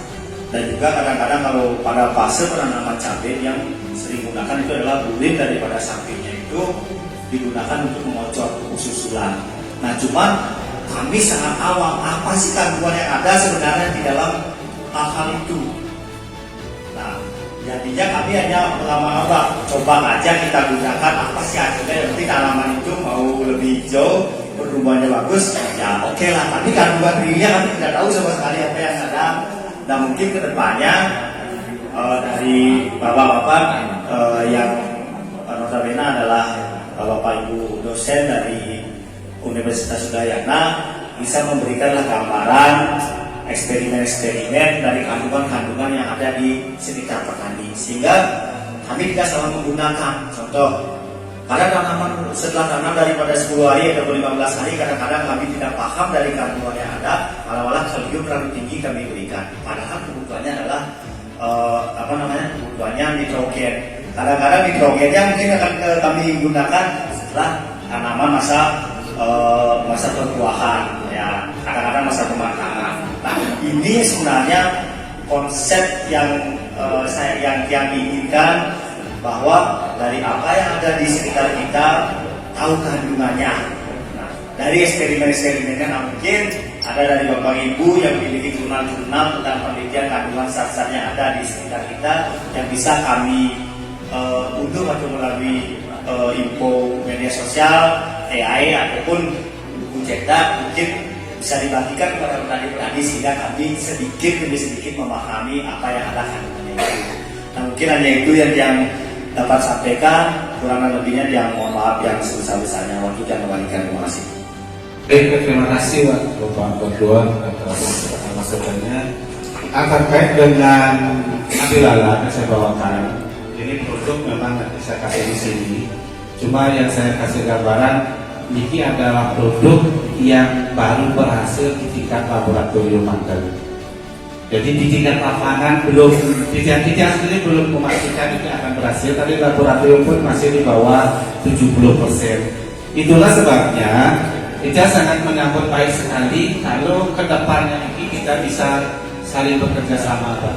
Dan juga kadang-kadang kalau pada fase penanaman cabai yang sering digunakan itu adalah bulir daripada sapinya itu digunakan untuk mengocor pupuk susulan. Nah, cuman kami sangat awam apa sih kandungan yang ada sebenarnya di dalam hal itu. Nah, jadinya kami hanya mengamalkan, coba aja kita gunakan apa sih hasilnya. Nanti tanaman itu mau lebih hijau, pertumbuhannya bagus, ya oke lah. Tapi kandungan dirinya kami tidak tahu sama sekali apa yang ada. Nah, mungkin kedepannya dari bapak-bapak yang notabene adalah bapak ibu dosen dari Universitas Udayana bisa memberikanlah gambaran eksperimen-eksperimen dari kandungan-kandungan yang ada di sekitar petani, sehingga kami tidak salah menggunakan. Contoh, kadang tanaman setelah tanam daripada 10 hari atau 15 hari, kadang-kadang kami tidak paham dari kandungan yang ada, malah kalium terlalu tinggi kami berikan. Padahal kebutuhannya adalah kebutuhannya nitrogen. Kadang-kadang nitrogennya mungkin akan kami gunakan setelah tanaman masa perbuahan, ya kadang-kadang masa pematangan. Nah, ini sebenarnya konsep yang saya inginkan, bahwa dari apa yang ada di sekitar kita tahu kandungannya. Nah, dari eksperimen-eksperimennya. Nah, mungkin ada dari Bapak Ibu yang memiliki jurnal-jurnal tentang penelitian kandungan zat-zat yang ada di sekitar kita yang bisa kami unduh atau melalui info media sosial, AI ataupun buku cetak, mungkin bisa dibagikan kepada petani-petani sehingga kami sedikit demi sedikit memahami apa yang ada kandungannya itu. Nah, mungkin hanya itu yang dapat sampaikan, kurang lebihnya yang mohon maaf yang sebesar-besarnya. Waktu dan kembalikan, terima kasih. Baik, terima kasih Bapak Ketua atas masukannya. Terkait dengan Abilala yang saya bawakan, ini produk memang nanti saya kasih di sini. Cuma yang saya kasih gambaran, ini adalah produk yang baru berhasil di tingkat laboratorium magang. Jadi di tingkat lapangan belum, titik-titik sendiri belum memastikan itu akan berhasil, tapi laboratorium pun masih di bawah 70%. Itulah sebabnya kita sangat menyambut baik sekali kalau ke depannya ini kita bisa saling bekerja sama, Pak.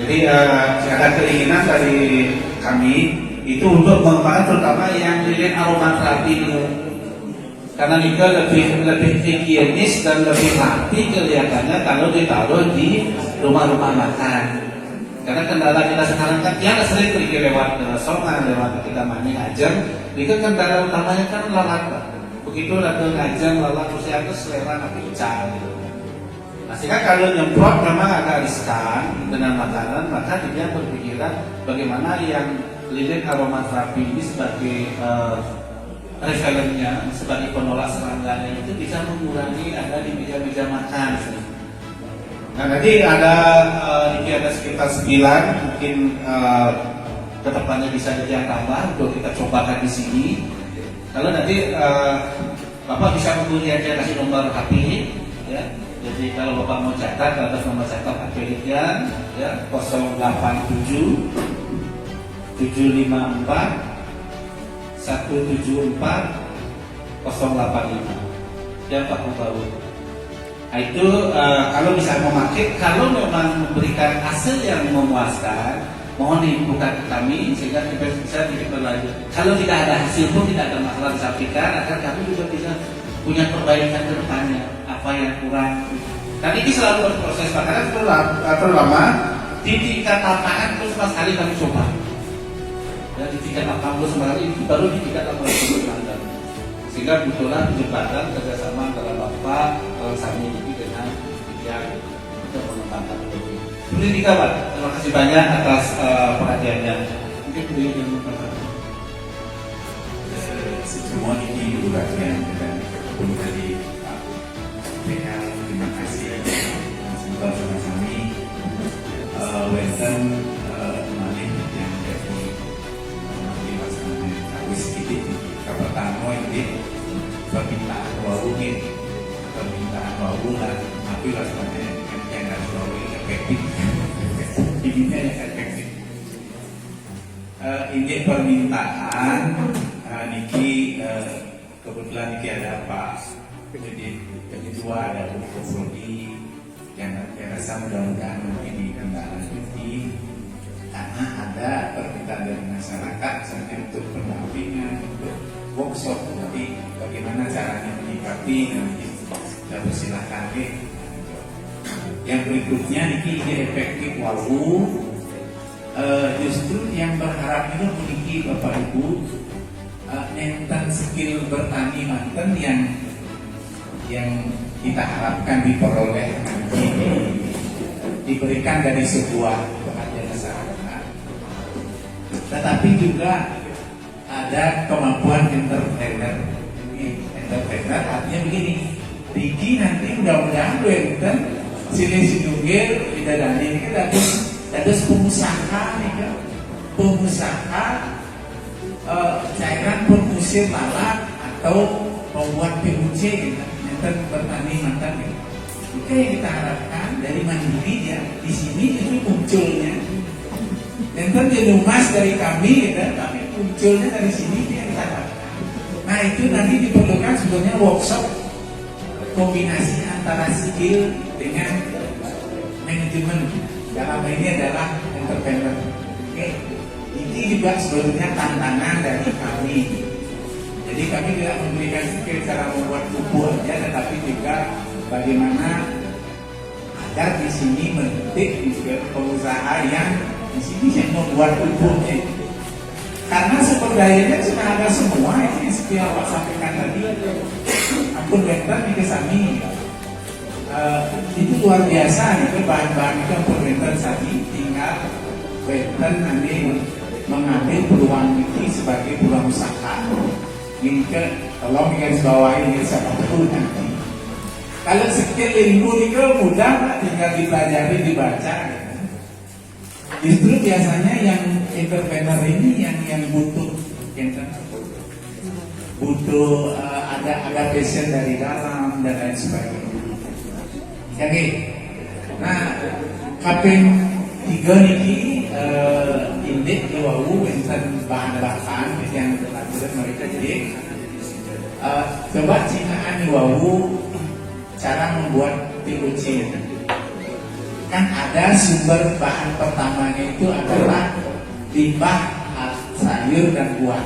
Jadi ada keinginan dari kami itu untuk mengembangkan terutama yang lilin aromaterapi ini. Karena Nika lebih higienis dan lebih rapi kelihatannya kalau ditaruh di rumah-rumah makan. Karena kendala kita sekarang kan dia sering pergi lewat Songan, lewat kita Mani Ajeng. Nika kendala utamanya kan lalat, Pak. Begitu lalu Ajeng lalat usia itu selera nabi ucap. Nah, sehingga kalau nyemprot memang agak riskan dengan makanan, maka dia berpikiran bagaimana yang lilin aromaterapi ini sebagai revelennya, sebagai penolak serangannya itu bisa mengurangi ada di meja-meja makan. Nah, nanti ada ini ada sekitar 9, mungkin kedepannya bisa jadi yang tambah untuk kita cobakan di sini. Kalau nanti Bapak bisa menghubungi aja, kasih nomor HP, ya. Jadi kalau Bapak mau catat, atas nomor catat HP-nya, ya 087 754 174 085 ya Pak Baru. Nah, itu kalau bisa memakai, kalau memang memberikan hasil yang memuaskan, mohon dibuka ke kami sehingga kita bisa berlanjut. Kalau tidak ada hasil pun tidak ada masalah, disampaikan agar kami juga bisa punya perbaikan ke depannya apa yang kurang. Dan ini selalu berproses, karena terlama di tingkat lapangan terus pas kali kami coba. Ya, di tingkat lapangan sebenarnya ini baru di tingkat lapangan, sehingga butuhlah jembatan kerjasama antara Bapak Sami ini dengan yang untuk mengembangkan itu. Seperti itu, Pak. Terima kasih banyak atas perhatiannya. Mungkin beliau yang mengatakan semua ini bagian dan pun tadi Pak PL, terima kasih semoga sama-sama wenten kemarin yang jadi diwasana kawis sedikit pertama ini permintaan wawulan tapi rasanya yang harus wawulan efektif ini yang efektif ini permintaan niki kebetulan niki ada Pak jadi kedua ada Bu Prodi yang saya rasa mudah-mudahan mungkin ditindaklanjuti karena ada permintaan dari masyarakat sampai untuk pendampingan, untuk workshop nanti bagaimana caranya menyikapi nanti kita persilahkan deh. Yang berikutnya niki efektif wawu justru yang berharap itu memiliki Bapak Ibu tentang skill bertani manten yang kita harapkan diperoleh nanti diberikan dari sebuah perhatian masyarakat, tetapi juga ada kemampuan entrepreneur. Entrepreneur artinya begini, Riki nanti mudah-mudahan Wenten silih sinugir tidak ada ini kan ada pengusaha nih kan, pengusaha cairan pengusir lalat atau membuat PUC gitu, yang bertani mantan gitu. Itu yang kita harapkan dari mandiri ya. Di sini itu munculnya. Dan jadi emas dari kami gitu, tapi munculnya dari sini yang kita harapkan. Nah itu nanti diperlukan sebenarnya workshop kombinasi antara skill dengan manajemen. Dalam ini adalah entrepreneur. Oke. Ini juga sebenarnya tantangan dari kami. Jadi kami tidak memberikan skill cara membuat pupuk aja, tetapi juga bagaimana agar di sini mendidik juga pengusaha yang di sini yang membuat pupuknya. Karena sumber dayanya sudah ada semua, ini yang seperti Pak sampaikan tadi. Ampun bentar nih ke kami, itu luar biasa itu bahan-bahan itu ampun bentar tadi, tinggal bentar nanti mengambil peluang ini sebagai peluang usaha. Ini tolong garis bawahi ini siapa tahu nanti. Kalau sekian ilmu itu mudah, tinggal dipelajari, dibaca. Justru biasanya yang entrepreneur ini yang butuh ada passion dari dalam dan lain sebagainya. Oke. Nah, kaping 3 niki indek diwawu enten bahan-bahan yang telah mereka jadi coba cinaan diwawu cara membuat PUC. Kan ada sumber bahan pertamanya itu adalah limbah sayur dan buah.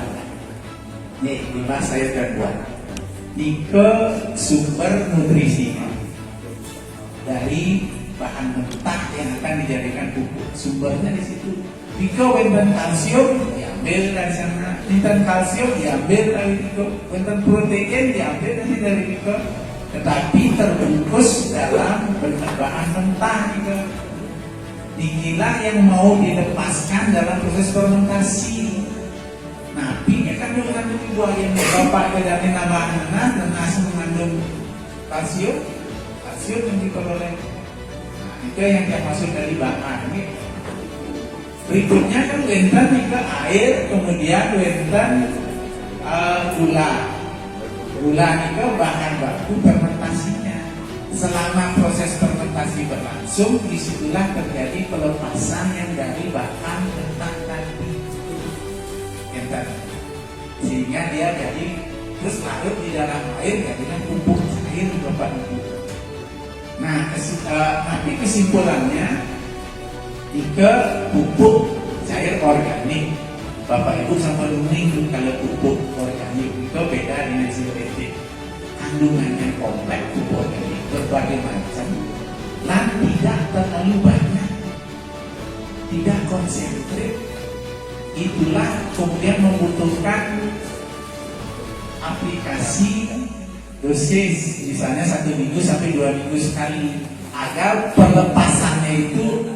Nih, limbah sayur dan buah. Ini ke sumber nutrisinya dari bahan mentah yang akan dijadikan pupuk. Sumbernya di situ. Jika wenten kalsium diambil dari sana, wenten kalsium diambil dari itu, wenten protein diambil dari itu. Tetapi terbungkus dalam bahan mentah gitu. Inilah yang mau dilepaskan dalam proses fermentasi. Nabi kan mengandung buah yang bapak dari nama nanas, nanas mengandung kalsium yang diperoleh. Nah, itu yang termasuk dari bahan. Ini berikutnya kan wenten juga air, kemudian wenten gula. Gula itu bahan baku fermentasinya. Selama proses fermentasi berlangsung, disitulah terjadi pelepasan yang dari bahan mentah tadi. Sehingga dia jadi terus larut di dalam air, jadinya pupuk cair Bapak Ibu. Nah, nanti kesimpulannya jika pupuk cair organik, Bapak Ibu sama minggu kalau pupuk organik itu beda dengan sintetik. Kandungannya kompleks pupuk organik berbagai macam, dan tidak terlalu banyak, tidak konsentrik. Itulah kemudian membutuhkan aplikasi dosis, misalnya 1 minggu sampai 2 minggu sekali, agar pelepasannya itu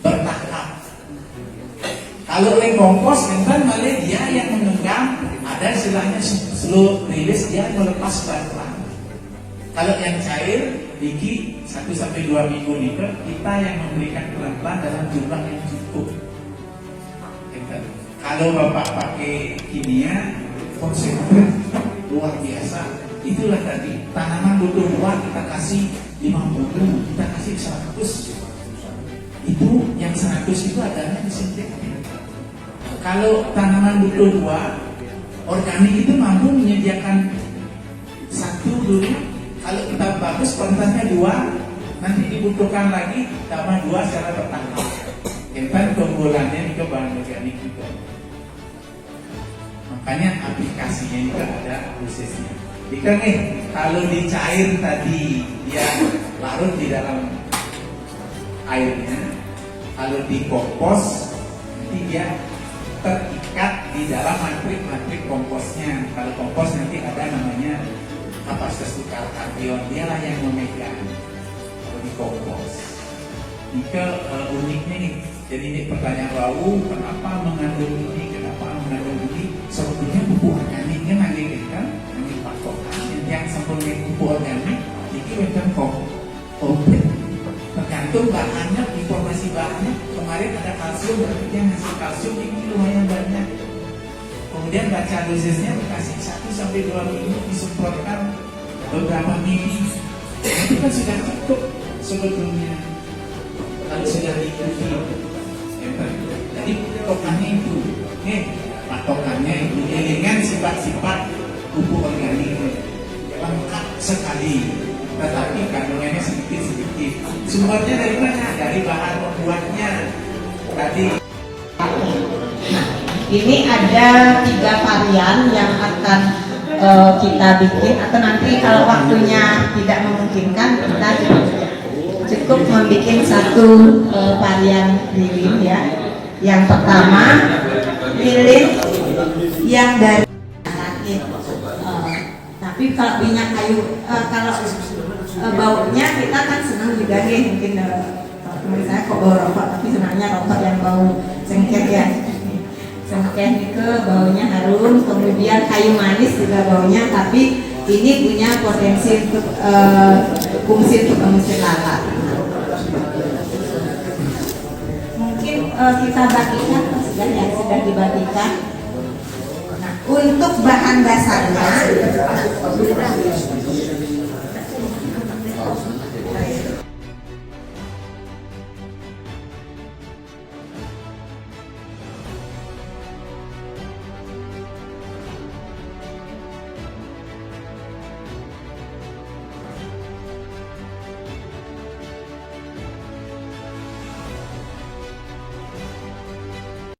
bertahap. Kalau oleh kompos, kan malah dia yang memegang, ada istilahnya slow release, dia melepas pelan-pelan. Kalau yang cair, Diki 1 sampai 2 minggu nih, kita yang memberikan pelan-pelan dalam jumlah yang cukup. Kalau Bapak pakai kimia, konsentrat luar biasa. Itulah tadi, tanaman butuh buah kita kasih 50, kita kasih 100. Itu yang 100 itu adalah disinfektan. Kalau tanaman butuh buah, organik itu mampu menyediakan 1 dulu. Kalau kita bagus kualitasnya 2, nanti dibutuhkan lagi tambah 2 secara bertahap. Kan keunggulannya itu bahan organik juga. Makanya aplikasinya juga ada prosesnya. Jika kalau dicair tadi dia larut di dalam airnya, kalau dikompos nanti dia terikat di dalam matrik komposnya. Kalau kompos nanti ada namanya kapasitas tukar karbon, dialah yang memegang kalau dikompos. Jika uniknya nih, jadi ini pertanyaan Wau, kenapa mengandung ini, kenapa mengandung ini? Sebetulnya pupuk organiknya nanti kita patokan yang sempurna pupuk organik itu memang komplit, tergantung bahannya, informasi bahannya. Kemarin ada kalsium, berarti yang hasil kalsium ini lumayan banyak. Kemudian baca dosisnya, dikasih 1 sampai 2 minggu, disemprotkan beberapa mili. Itu kan sudah cukup sebetulnya. Kalau sudah diikuti, jadi patokannya itu, patokannya itu dengan sifat-sifat pupuk organik lengkap sekali, tetapi kandungannya sedikit-sedikit. Sumbernya dari mana? Dari bahan pembuatnya. Tadi. Ini ada 3 varian yang akan kita bikin, atau nanti kalau waktunya tidak memungkinkan kita cukup membuat satu varian lilin ya. Yang pertama lilin yang dari rakit. Tapi kalau minyak kayu, kalau baunya kita kan senang juga nih, mungkin teman saya kok bau rokok, tapi sebenarnya rokok yang bau cengkeh ya. Cengkeh itu baunya harum, kemudian kayu manis juga baunya, tapi ini punya potensi untuk fungsi untuk mengusir lalat. Mungkin kita bagikan, sudah dibagikan. Nah, untuk bahan dasarnya